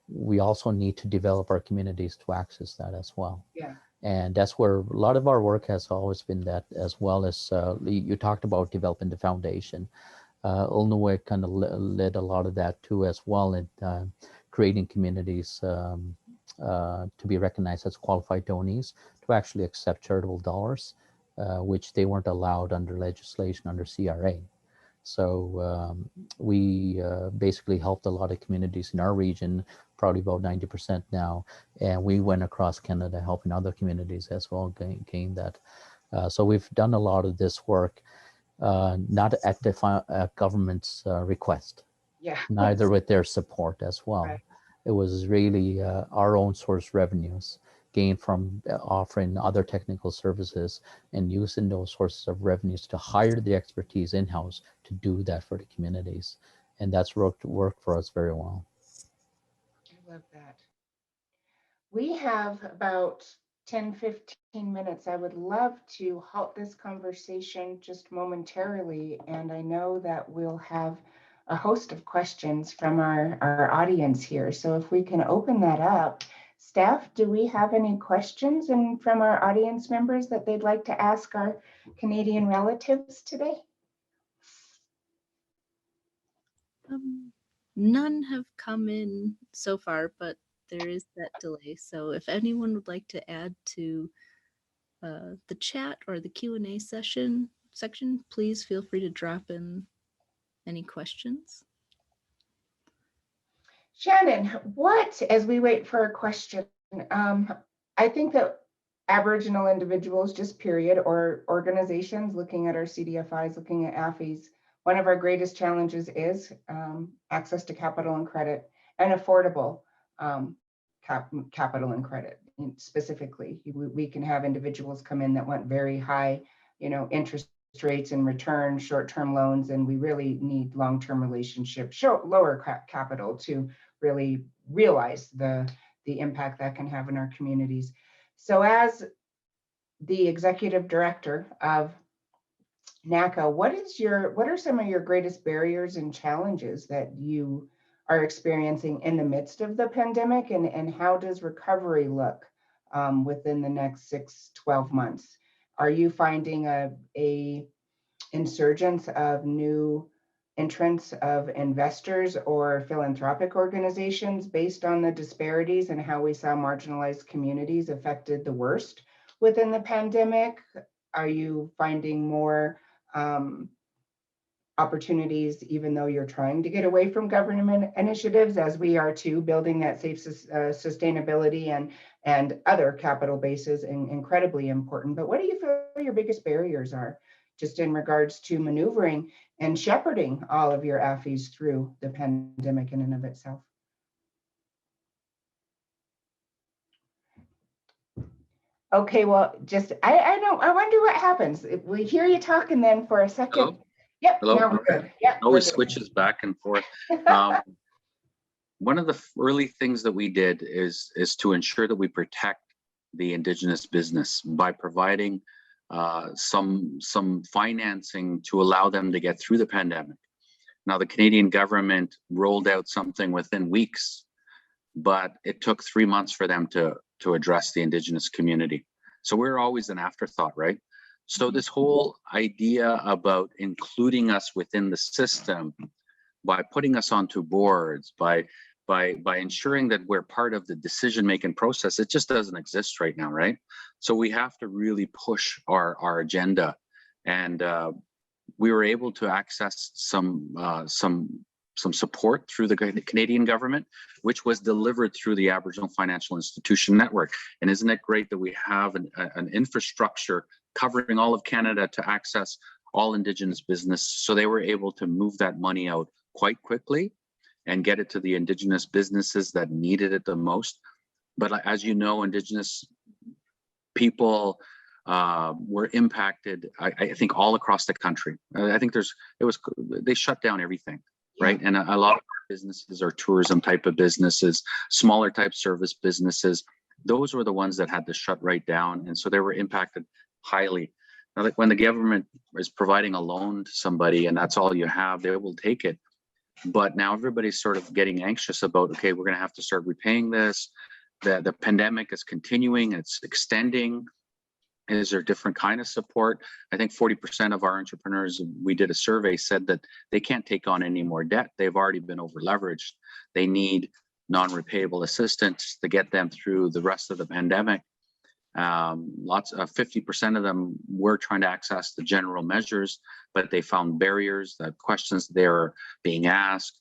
we also need to develop our communities to access that as well. Yeah. And that's where a lot of our work has always been, that as well as you talked about developing the foundation. Illinois kind of led a lot of that too as well, in creating communities to be recognized as qualified donees to actually accept charitable dollars, which they weren't allowed under legislation under CRA. So we basically helped a lot of communities in our region, probably about 90% now, and we went across Canada helping other communities as well gain that. So we've done a lot of this work. Not at the government's request, neither with their support as well. Right. It was really our own source revenues gained from offering other technical services and using those sources of revenues to hire the expertise in-house to do that for the communities. And that's worked for us very well. I love that. We have about 10, 15 minutes. I would love to halt this conversation just momentarily. And I know that we'll have a host of questions from our audience here. So if we can open that up. Staff, do we have any questions from our audience members that they'd like to ask our Canadian relatives today? None have come in so far, but there is that delay. So if anyone would like to add to the chat or the Q&A section, please feel free to drop in any questions. Shannon, as we wait for a question, I think that Aboriginal individuals, just period, or organizations looking at our CDFIs, looking at AFIs, one of our greatest challenges is access to capital and credit, and affordable capital and credit. Specifically, we can have individuals come in that want very high, interest rates in return, short-term loans, and we really need long-term relationships, lower capital to really realize the impact that can have in our communities. So as the executive director of NACCA, what are some of your greatest barriers and challenges that you are experiencing in the midst of the pandemic, and how does recovery look within the next 6-12 months? Are you finding a insurgence of new entrants of investors or philanthropic organizations based on the disparities and how we saw marginalized communities affected the worst within the pandemic? Are you finding more opportunities, even though you're trying to get away from government initiatives, as we are too, building that safe sustainability and other capital bases, incredibly important. But what do you feel your biggest barriers are, just in regards to maneuvering and shepherding all of your AFIs through the pandemic in and of itself? Okay, well, I wonder what happens. If we hear you talking then for a second. Hello? Yep, Hello? now we're good. Yep, always switches back and forth. One of the early things that we did is to ensure that we protect the Indigenous business by providing some financing to allow them to get through the pandemic. Now, the Canadian government rolled out something within weeks, but it took 3 months for them to address the Indigenous community. So we're always an afterthought, right? So this whole idea about including us within the system by putting us onto boards, by ensuring that we're part of the decision-making process, it just doesn't exist right now, right? So we have to really push our agenda. And we were able to access some support through the Canadian government, which was delivered through the Aboriginal Financial Institution Network. And isn't it great that we have an infrastructure covering all of Canada to access all Indigenous business? So they were able to move that money out quite quickly and get it to the Indigenous businesses that needed it the most. But as you know, Indigenous people were impacted, I think, all across the country. I think they shut down everything, right? And a lot of businesses are tourism type of businesses, smaller type service businesses. Those were the ones that had to shut right down. And so they were impacted highly. Now, like when the government is providing a loan to somebody and that's all you have, they will take it. But now everybody's sort of getting anxious about, okay, we're going to have to start repaying this. The pandemic is continuing, it's extending. Is there different kind of support? I think 40% of our entrepreneurs, we did a survey, said that they can't take on any more debt. They've already been over leveraged. They need non-repayable assistance to get them through the rest of the pandemic. 50% of them were trying to access the general measures, but they found barriers, questions they were being asked,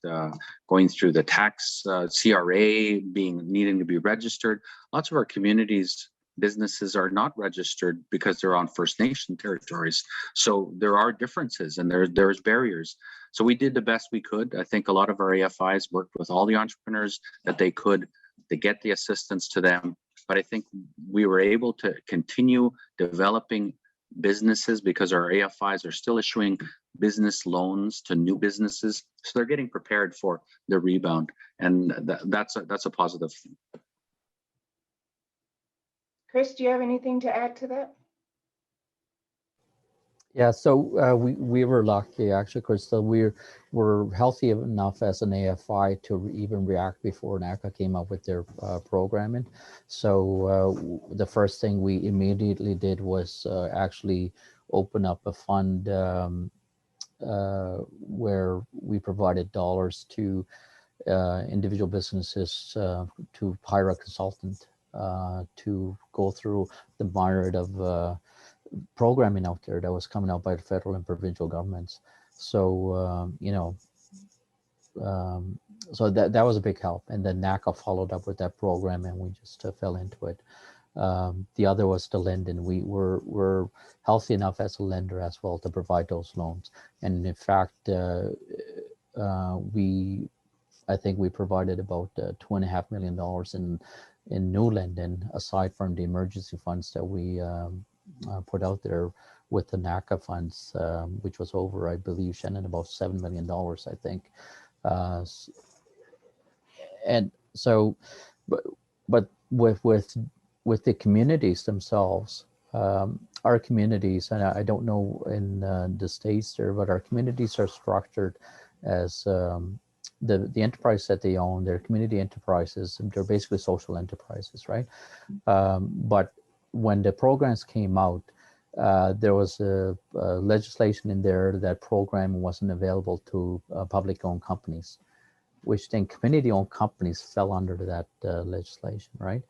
going through the tax, CRA, needing to be registered. Lots of our communities, businesses are not registered because they're on First Nation territories. So there are differences and there's barriers. So we did the best we could. I think a lot of our AFIs worked with all the entrepreneurs that they could to get the assistance to them. But I think we were able to continue developing businesses because our AFIs are still issuing business loans to new businesses. So they're getting prepared for the rebound. And that's a positive thing. Chris, do you have anything to add to that? Yeah, so we were lucky, actually, Crystal. We're healthy enough as an AFI to even react before NACCA came up with their programming. So the first thing we immediately did was actually open up a fund where we provided dollars to individual businesses to hire a consultant to go through the myriad of programming out there that was coming out by the federal and provincial governments. So so that was a big help. And then NACCA followed up with that program, and we just fell into it. The other was to lend, and we're healthy enough as a lender as well to provide those loans. And in fact, I think we provided about $2.5 million in new lending, aside from the emergency funds that we put out there with the NACCA funds, which was over, I believe, Shannon, about $7 million, I think. And so, but with the communities themselves, our communities, and I don't know in the States there, but our communities are structured as the enterprise that they own, they're community enterprises, they're basically social enterprises, right? But when the programs came out, there was a legislation in there that program wasn't available to public-owned companies, which then community-owned companies fell under that legislation, right?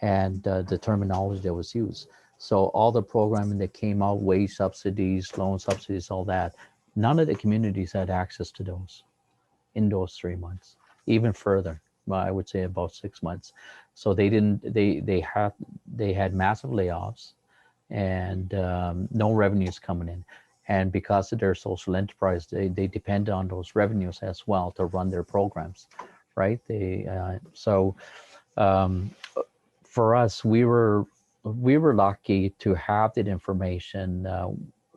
And the terminology that was used. So all the programming that came out, wage subsidies, loan subsidies, all that, none of the communities had access to those in those 3 months, even further. I would say about 6 months. So they didn't. They had massive layoffs, and no revenues coming in. And because of their social enterprise, they depend on those revenues as well to run their programs, right? For us, we were lucky to have that information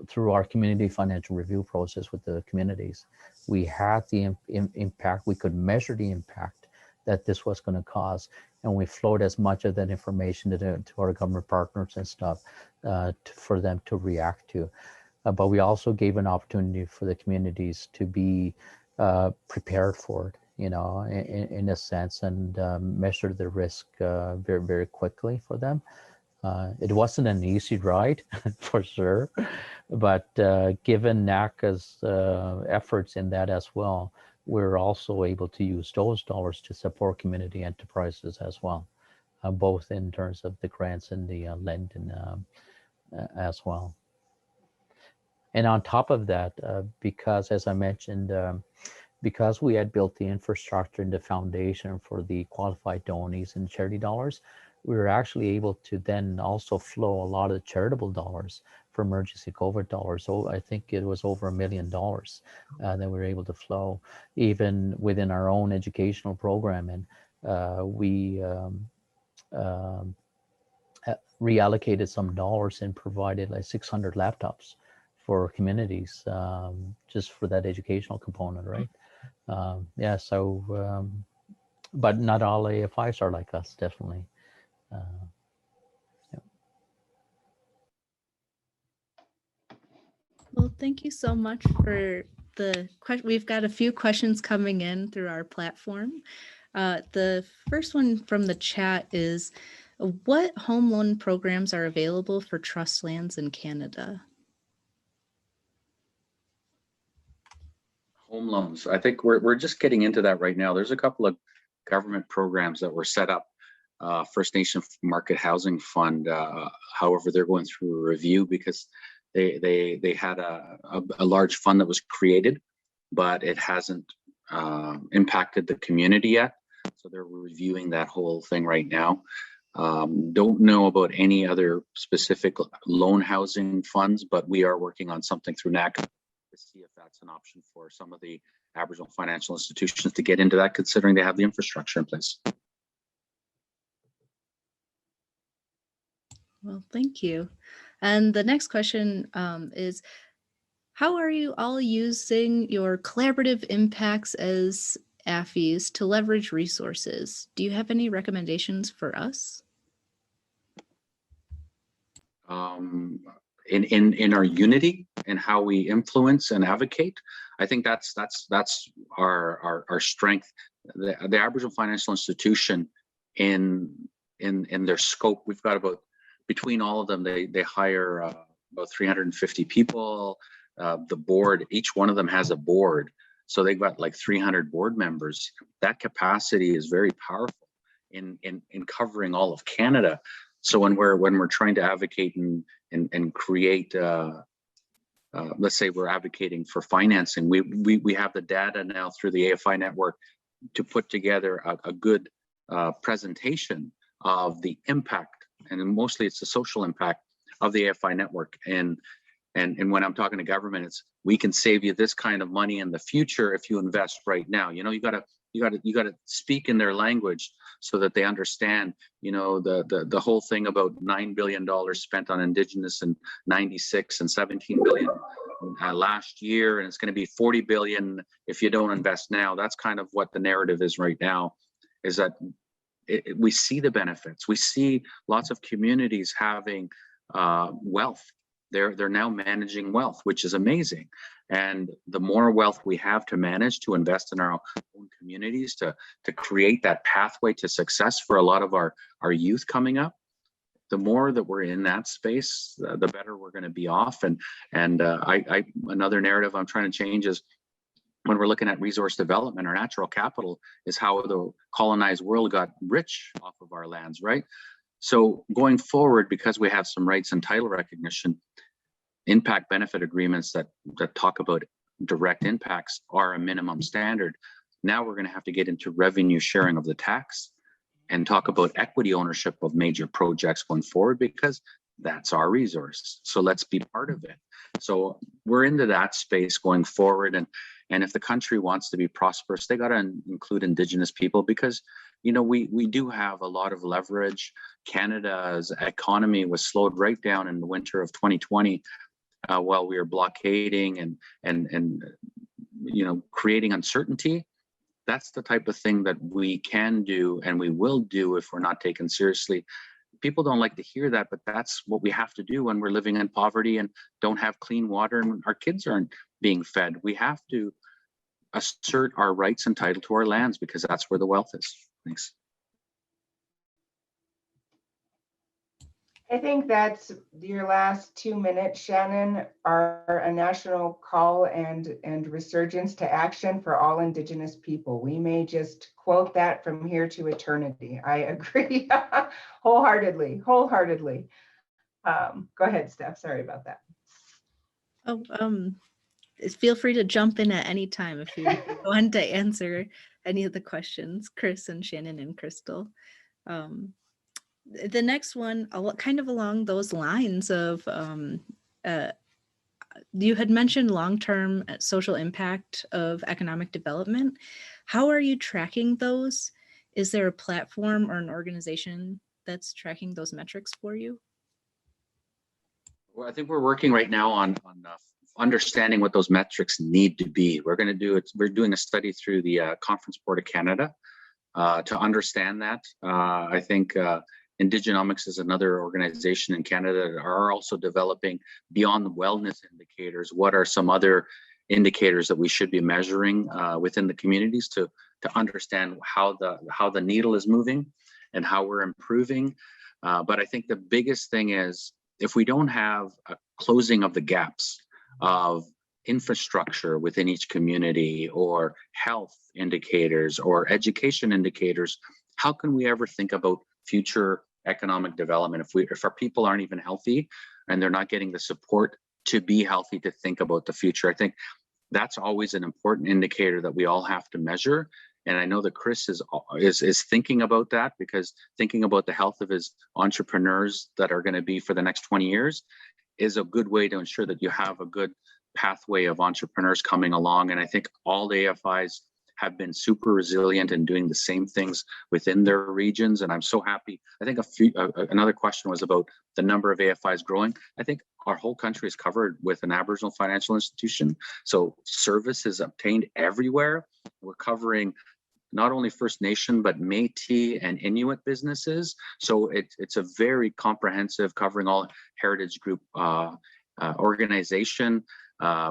through our community financial review process with the communities. We had the impact. We could measure the impact that this was going to cause, and we flowed as much of that information to our government partners and stuff for them to react to. But we also gave an opportunity for the communities to be prepared for it, in a sense, and measure the risk very, very quickly for them. It wasn't an easy ride for sure, but given NACCA's efforts in that as well, we're also able to use those dollars to support community enterprises as well, both in terms of the grants and the lending as well. And on top of that, because as I mentioned, because we had built the infrastructure and the foundation for the qualified donees and charity dollars, we were actually able to then also flow a lot of charitable dollars for emergency COVID dollars. So I think it was over $1 million that we were able to flow, even within our own educational program. And we reallocated some dollars and provided like 600 laptops for communities, just for that educational component, right? Yeah, so, but not all AFIs are like us, definitely. Yeah. Well, thank you so much for the question. We've got a few questions coming in through our platform. The first one from the chat is, what home loan programs are available for trust lands in Canada? Home loans. I think we're just getting into that right now. There's a couple of government programs that were set up. First Nation Market Housing Fund. However, they're going through a review because they had a large fund that was created, but it hasn't impacted the community yet. So they're reviewing that whole thing right now. Don't know about any other specific loan housing funds, but we are working on something through NACCA to see if that's an option for some of the Aboriginal financial institutions to get into that, considering they have the infrastructure in place. Well, thank you. And the next question is, how are you all using your collaborative impacts as AFIs to leverage resources? Do you have any recommendations for us? In our unity and how we influence and advocate, I think that's our strength. The Aboriginal financial institution in their scope, we've got about, between all of them, they hire about 350 people. The board, each one of them has a board, so they've got like 300 board members. That capacity is very powerful in covering all of Canada. So when we're trying to advocate and create, let's say we're advocating for financing, we have the data now through the AFI network to put together a good presentation of the impact, and mostly it's the social impact of the AFI network. And when I'm talking to government, it's, we can save you this kind of money in the future if you invest right now. You know, you gotta speak in their language so that they understand, you know, the whole thing about $9 billion spent on Indigenous in 96 and 17 billion last year, and it's going to be 40 billion if you don't invest now. That's kind of what the narrative is right now, is that we see the benefits. We see lots of communities having wealth. They're now managing wealth, which is amazing. And the more wealth we have to manage, to invest in our own communities, to create that pathway to success for a lot of our youth coming up, the more that we're in that space, the better we're going to be off. And another narrative I'm trying to change is, when we're looking at resource development, our natural capital is how the colonized world got rich off of our lands, right? So going forward, because we have some rights and title recognition, impact benefit agreements that talk about direct impacts are a minimum standard. Now we're going to have to get into revenue sharing of the tax and talk about equity ownership of major projects going forward, because that's our resource. So let's be part of it. So we're into that space going forward. And if the country wants to be prosperous, they got to include Indigenous people, because, you know, we do have a lot of leverage. Canada's economy was slowed right down in the winter of 2020 while we were blockading and you know, creating uncertainty. That's the type of thing that we can do and we will do if we're not taken seriously. People don't like to hear that, but that's what we have to do when we're living in poverty and don't have clean water and our kids aren't being fed. We have to assert our rights and title to our lands, because that's where the wealth is. Thanks. I think that's your last 2 minutes, Shannon, are a national call and resurgence to action for all Indigenous people. We may just quote that from here to eternity. I agree wholeheartedly. Go ahead, Steph. Sorry about that. Oh, feel free to jump in at any time if you want to answer any of the questions, Chris and Shannon and Crystal. The next one, kind of along those lines of, you had mentioned long-term social impact of economic development. How are you tracking those? Is there a platform or an organization that's tracking those metrics for you? Well, I think we're working right now on understanding what those metrics need to be. We're doing a study through the Conference Board of Canada to understand that. I think Indigenomics is another organization in Canada that are also developing beyond the wellness indicators. What are some other indicators that we should be measuring within the communities to understand how the needle is moving and how we're improving? But I think the biggest thing is, if we don't have a closing of the gaps of infrastructure within each community, or health indicators or education indicators, how can we ever think about future economic development if our people aren't even healthy and they're not getting the support to be healthy to think about the future? I think that's always an important indicator that we all have to measure. And I know that Chris is thinking about that, because thinking about the health of his entrepreneurs that are going to be for the next 20 years is a good way to ensure that you have a good pathway of entrepreneurs coming along. And I think all the AFIs have been super resilient in doing the same things within their regions. And I'm so happy. I think another question was about the number of AFIs growing. I think our whole country is covered with an Aboriginal financial institution. So service is obtained everywhere. We're covering not only First Nation, but Métis and Inuit businesses. So it's a very comprehensive, covering all heritage group organization.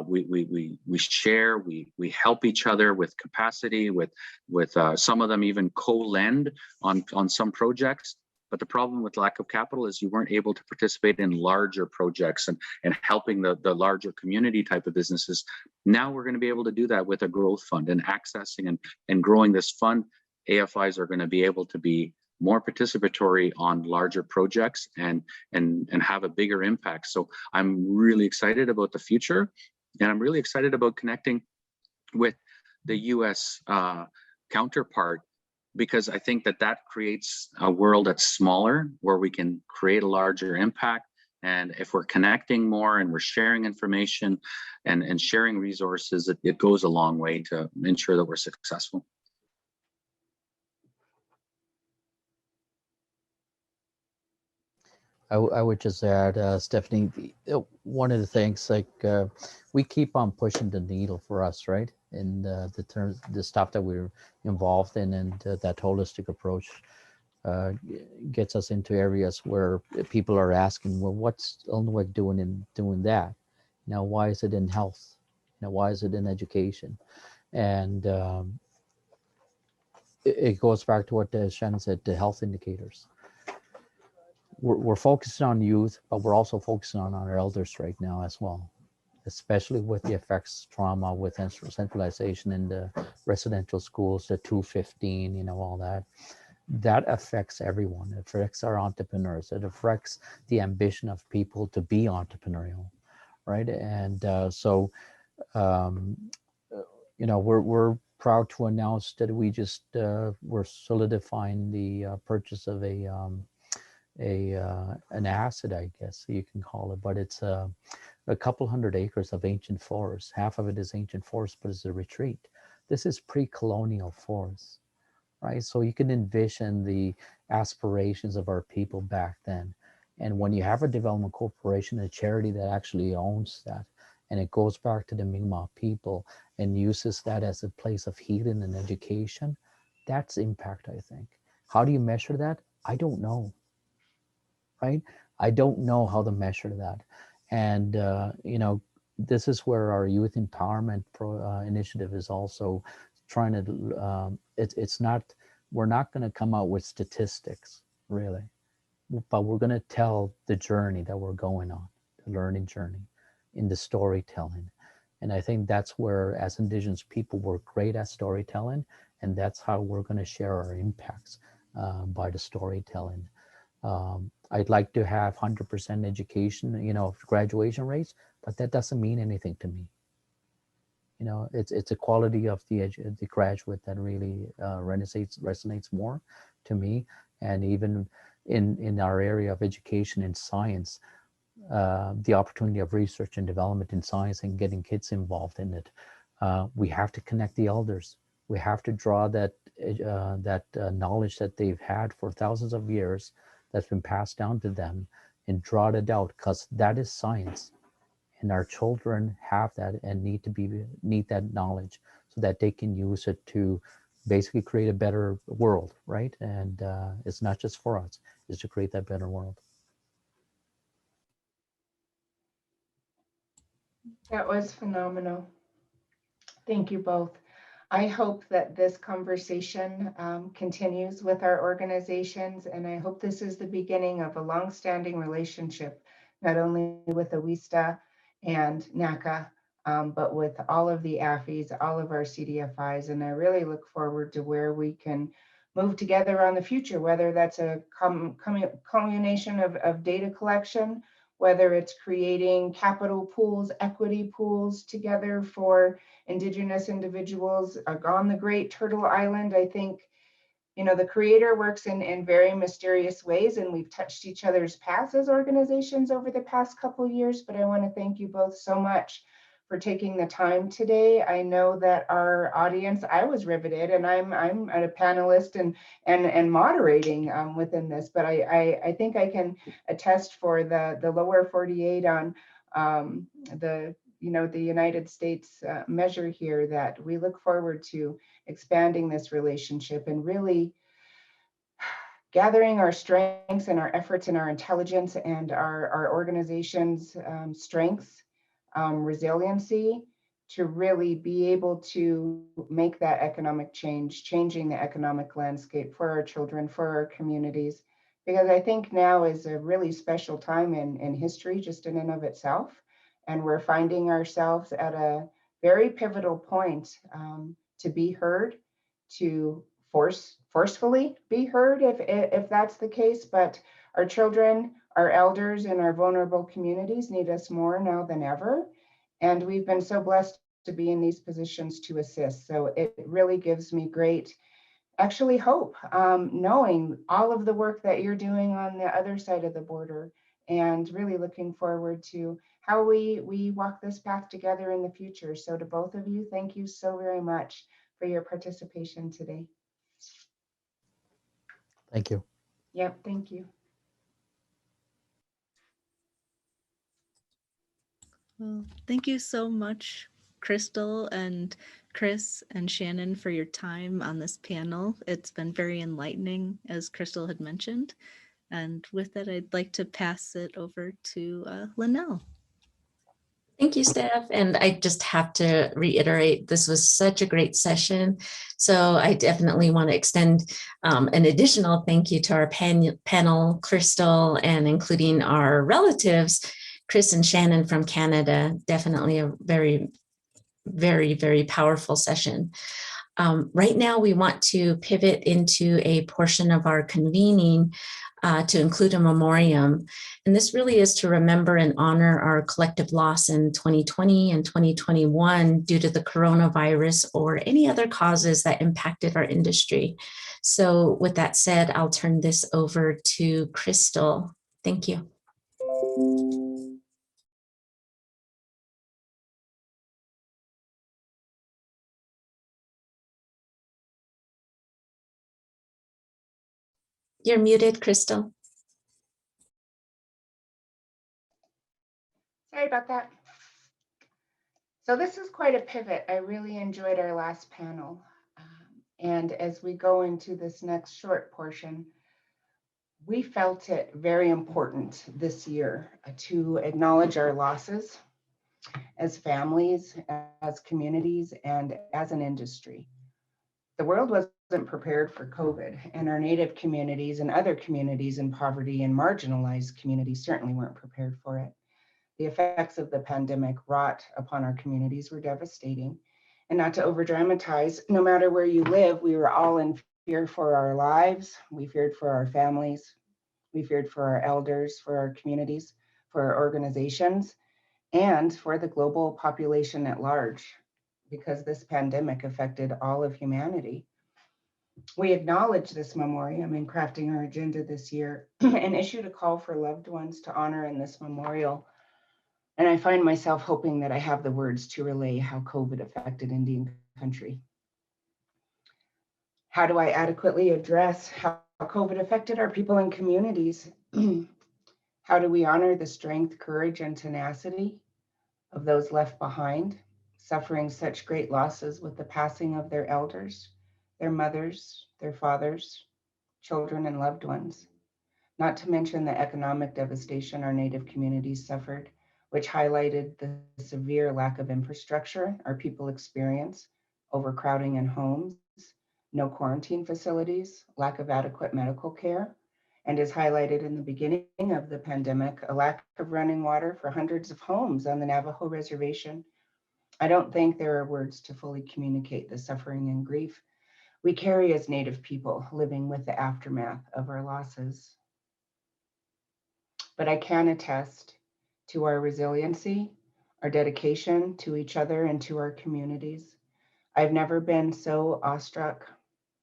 We share, we help each other with capacity, with some of them even co-lend on some projects. But the problem with lack of capital is you weren't able to participate in larger projects and helping the larger community type of businesses. Now we're going to be able to do that with a growth fund, and accessing and growing this fund. AFIs are going to be able to be more participatory on larger projects and have a bigger impact. So I'm really excited about the future, and I'm really excited about connecting with the US counterpart, because I think that creates a world that's smaller, where we can create a larger impact. And if we're connecting more and we're sharing information and sharing resources, it goes a long way to ensure that we're successful. I would just add, Stephanie, one of the things, we keep on pushing the needle for us, right? In the stuff that we're involved in, and that holistic approach gets us into areas where people are asking, well, what's Ulnuig doing that? Now, why is it in health? Now, why is it in education? And it goes back to what Shannon said, the health indicators. We're focusing on youth, but we're also focusing on our elders right now as well, especially with the effects trauma with centralization in the residential schools, the 215, all that. That affects everyone. It affects our entrepreneurs. It affects the ambition of people to be entrepreneurial, right? And we're proud to announce that we just we're solidifying the purchase of an asset, I guess you can call it, but it's a couple hundred acres of ancient forest. Half of it is ancient forest, but it's a retreat. This is pre-colonial forest, right? So you can envision the aspirations of our people back then. And when you have a development corporation, a charity that actually owns that, and it goes back to the Mi'kmaq people and uses that as a place of healing and education, that's impact, I think. How do you measure that? I don't know. Right? I don't know how to measure that. And, this is where our youth empowerment initiative is also trying to, we're not going to come out with statistics, really. but we're going to tell the journey that we're going on, the learning journey, in the storytelling. And I think that's where, as Indigenous people, we're great at storytelling, and that's how we're going to share our impacts, by the storytelling. I'd like to have 100% education, graduation rates, but that doesn't mean anything to me. It's a quality of the graduate that really resonates more to me. And even in our area of education and science, the opportunity of research and development in science and getting kids involved in it, we have to connect the elders. We have to draw that knowledge that they've had for thousands of years, that's been passed down to them, and draw it out, because that is science. And our children have that and need that knowledge so that they can use it to basically create a better world, right? And it's not just for us, it's to create that better world. That was phenomenal. Thank you both. I hope that this conversation continues with our organizations, and I hope this is the beginning of a long-standing relationship, not only with Oweesta and NACCA, but with all of the AFIs, all of our CDFIs, and I really look forward to where we can move together on the future, whether that's a culmination of data collection, whether it's creating capital pools, equity pools together for Indigenous individuals on the Great Turtle Island. I think, the Creator works in very mysterious ways, and we've touched each other's paths as organizations over the past couple of years, but I want to thank you both so much for taking the time today. I know that our audience, I was riveted, and I'm a panelist and moderating within this, but I think I can attest for the lower 48 on the United States measure here, that we look forward to expanding this relationship and really gathering our strengths and our efforts and our intelligence and our organization's strengths, resiliency, to really be able to make that economic change, changing the economic landscape for our children, for our communities, because I think now is a really special time in history, just in and of itself. And we're finding ourselves at a very pivotal point to be heard, to forcefully be heard if that's the case. But our children, our elders, and our vulnerable communities need us more now than ever. And we've been so blessed to be in these positions to assist. So it really gives me great, actually, hope, knowing all of the work that you're doing on the other side of the border, and really looking forward to how we walk this path together in the future. So to both of you, thank you so very much for your participation today. Thank you. Yep, thank you. Well, thank you so much, Crystal and Chris and Shannon, for your time on this panel. It's been very enlightening, as Crystal had mentioned. And with that, I'd like to pass it over to Lanalle. Thank you, Steph. And I just have to reiterate, this was such a great session. So I definitely want to extend an additional thank you to our panel, Crystal, and including our relatives, Chris and Shannon from Canada. Definitely a very, very, very powerful session. Right now, we want to pivot into a portion of our convening to include a memoriam. And this really is to remember and honor our collective loss in 2020 and 2021 due to the coronavirus or any other causes that impacted our industry. So with that said, I'll turn this over to Crystal. Thank you. You're muted, Crystal. Sorry about that. So this is quite a pivot. I really enjoyed our last panel. And as we go into this next short portion, we felt it very important this year to acknowledge our losses as families, as communities, and as an industry. The world was prepared for COVID, and our Native communities and other communities in poverty and marginalized communities certainly weren't prepared for it. The effects of the pandemic wrought upon our communities were devastating. And not to over dramatize, no matter where you live, we were all in fear for our lives. We feared for our families. We feared for our elders, for our communities, for our organizations, and for the global population at large, because this pandemic affected all of humanity. We acknowledge this memoriam in crafting our agenda this year and issued a call for loved ones to honor in this memorial. And I find myself hoping that I have the words to relay how COVID affected Indian country. How do I adequately address how COVID affected our people and communities? How do we honor the strength, courage, and tenacity of those left behind, suffering such great losses with the passing of their elders, their mothers, their fathers, children, and loved ones? Not to mention the economic devastation our Native communities suffered, which highlighted the severe lack of infrastructure our people experience, overcrowding in homes, no quarantine facilities, lack of adequate medical care, and is highlighted in the beginning of the pandemic, a lack of running water for hundreds of homes on the Navajo reservation. I don't think there are words to fully communicate the suffering and grief we carry as Native people living with the aftermath of our losses. But I can attest to our resiliency, our dedication to each other and to our communities. I've never been so awestruck.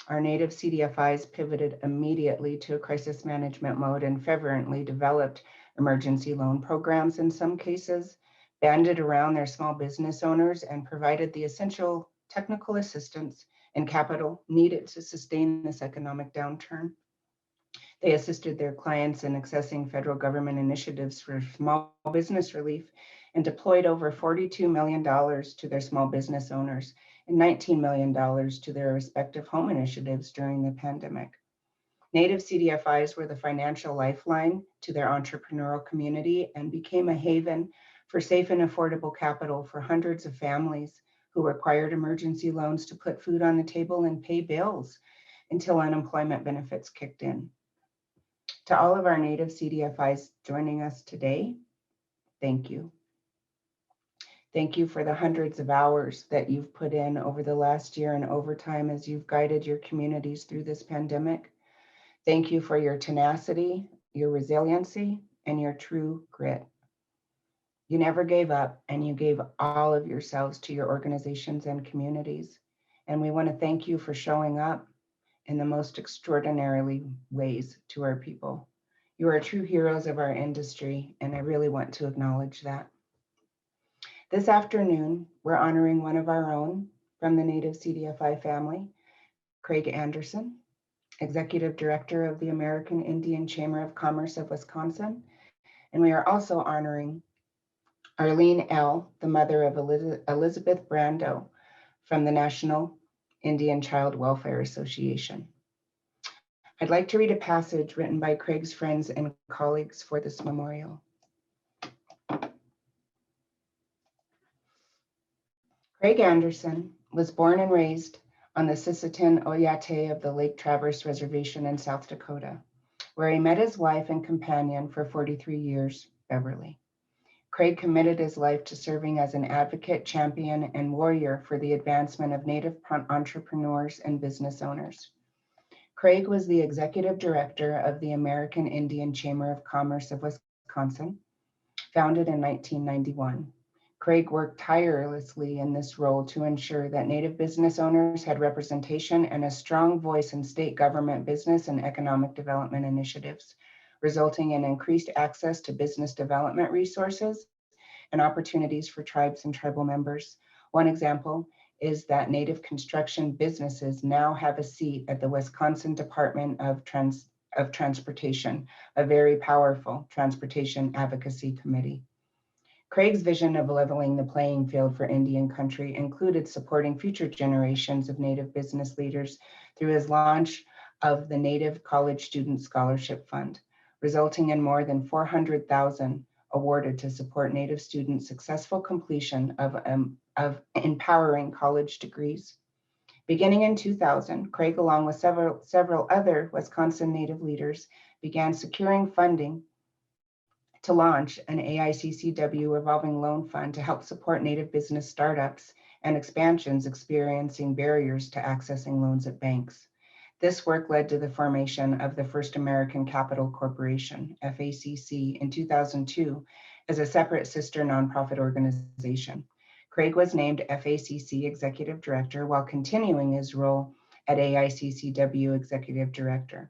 Our Native CDFIs pivoted immediately to a crisis management mode and fervently developed emergency loan programs in some cases, banded around their small business owners, and provided the essential technical assistance and capital needed to sustain this economic downturn. They assisted their clients in accessing federal government initiatives for small business relief and deployed over $42 million to their small business owners and $19 million to their respective home initiatives during the pandemic. Native CDFIs were the financial lifeline to their entrepreneurial community and became a haven for safe and affordable capital for hundreds of families who required emergency loans to put food on the table and pay bills until unemployment benefits kicked in. To all of our Native CDFIs joining us today, thank you. Thank you for the hundreds of hours that you've put in over the last year and overtime as you've guided your communities through this pandemic. Thank you for your tenacity, your resiliency, and your true grit. You never gave up, and you gave all of yourselves to your organizations and communities. And we want to thank you for showing up in the most extraordinarily ways to our people. You are true heroes of our industry, and I really want to acknowledge that. This afternoon, we're honoring one of our own from the Native CDFI family, Craig Anderson, Executive Director of the American Indian Chamber of Commerce of Wisconsin. And we are also honoring Arlene L., the mother of Elizabeth Brando from the National Indian Child Welfare Association. I'd like to read a passage written by Craig's friends and colleagues for this memorial. Craig Anderson was born and raised on the Sisseton Oyate of the Lake Traverse Reservation in South Dakota, where he met his wife and companion for 43 years, Beverly. Craig committed his life to serving as an advocate, champion, and warrior for the advancement of Native entrepreneurs and business owners. Craig was the executive director of the American Indian Chamber of Commerce of Wisconsin, founded in 1991. Craig worked tirelessly in this role to ensure that Native business owners had representation and a strong voice in state government business and economic development initiatives, resulting in increased access to business development resources and opportunities for tribes and tribal members. One example is that Native construction businesses now have a seat at the Wisconsin Department of Transportation, a very powerful transportation advocacy committee. Craig's vision of leveling the playing field for Indian country included supporting future generations of Native business leaders through his launch of the Native College Student Scholarship Fund, resulting in more than $400,000 awarded to support Native students' successful completion of empowering college degrees. Beginning in 2000, Craig, along with several other Wisconsin Native leaders, began securing funding to launch an AICCW revolving loan fund to help support Native business startups and expansions experiencing barriers to accessing loans at banks. This work led to the formation of the First American Capital Corporation, FACC, in 2002 as a separate sister nonprofit organization. Craig was named FACC Executive Director while continuing his role at AICCW Executive Director.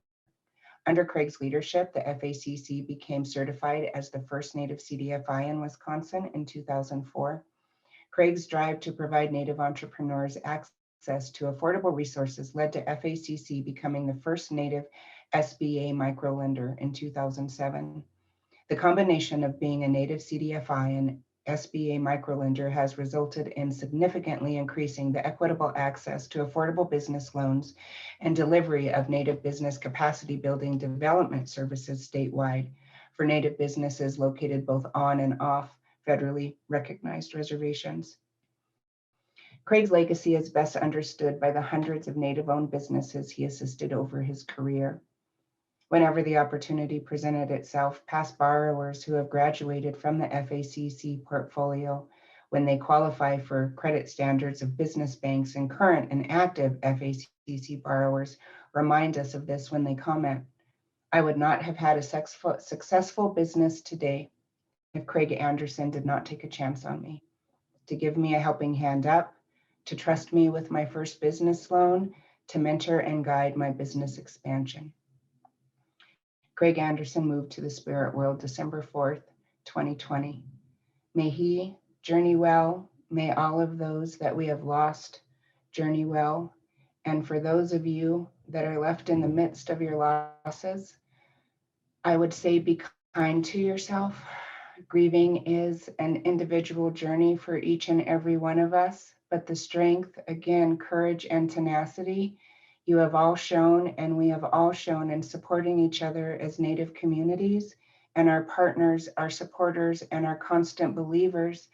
Under Craig's leadership, the FACC became certified as the first Native CDFI in Wisconsin in 2004. Craig's drive to provide Native entrepreneurs access to affordable resources led to FACC becoming the first Native SBA microlender in 2007. The combination of being a Native CDFI and SBA microlender has resulted in significantly increasing the equitable access to affordable business loans and delivery of Native business capacity building development services statewide for Native businesses located both on and off federally recognized reservations. Craig's legacy is best understood by the hundreds of Native-owned businesses he assisted over his career. Whenever the opportunity presented itself, past borrowers who have graduated from the FACC portfolio when they qualify for credit standards of business banks and current and active FACC borrowers remind us of this when they comment, "I would not have had a successful business today if Craig Anderson did not take a chance on me, to give me a helping hand up, to trust me with my first business loan, to mentor and guide my business expansion." Craig Anderson moved to the spirit world December 4th, 2020. May he journey well. May all of those that we have lost journey well. And for those of you that are left in the midst of your losses, I would say be kind to yourself. Grieving is an individual journey for each and every one of us, but the strength, again, courage and tenacity you have all shown, and we have all shown in supporting each other as Native communities and our partners, our supporters, and our constant believers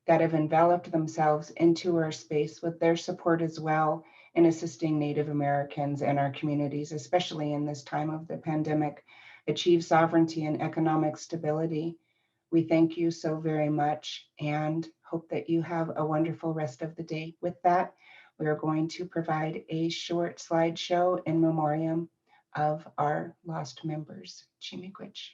that have enveloped themselves into our space with their support as well in assisting Native Americans and our communities, especially in this time of the pandemic, achieve sovereignty and economic stability. We thank you so very much and hope that you have a wonderful rest of the day. With that, we are going to provide a short slideshow in memoriam of our lost members. Chimikwich.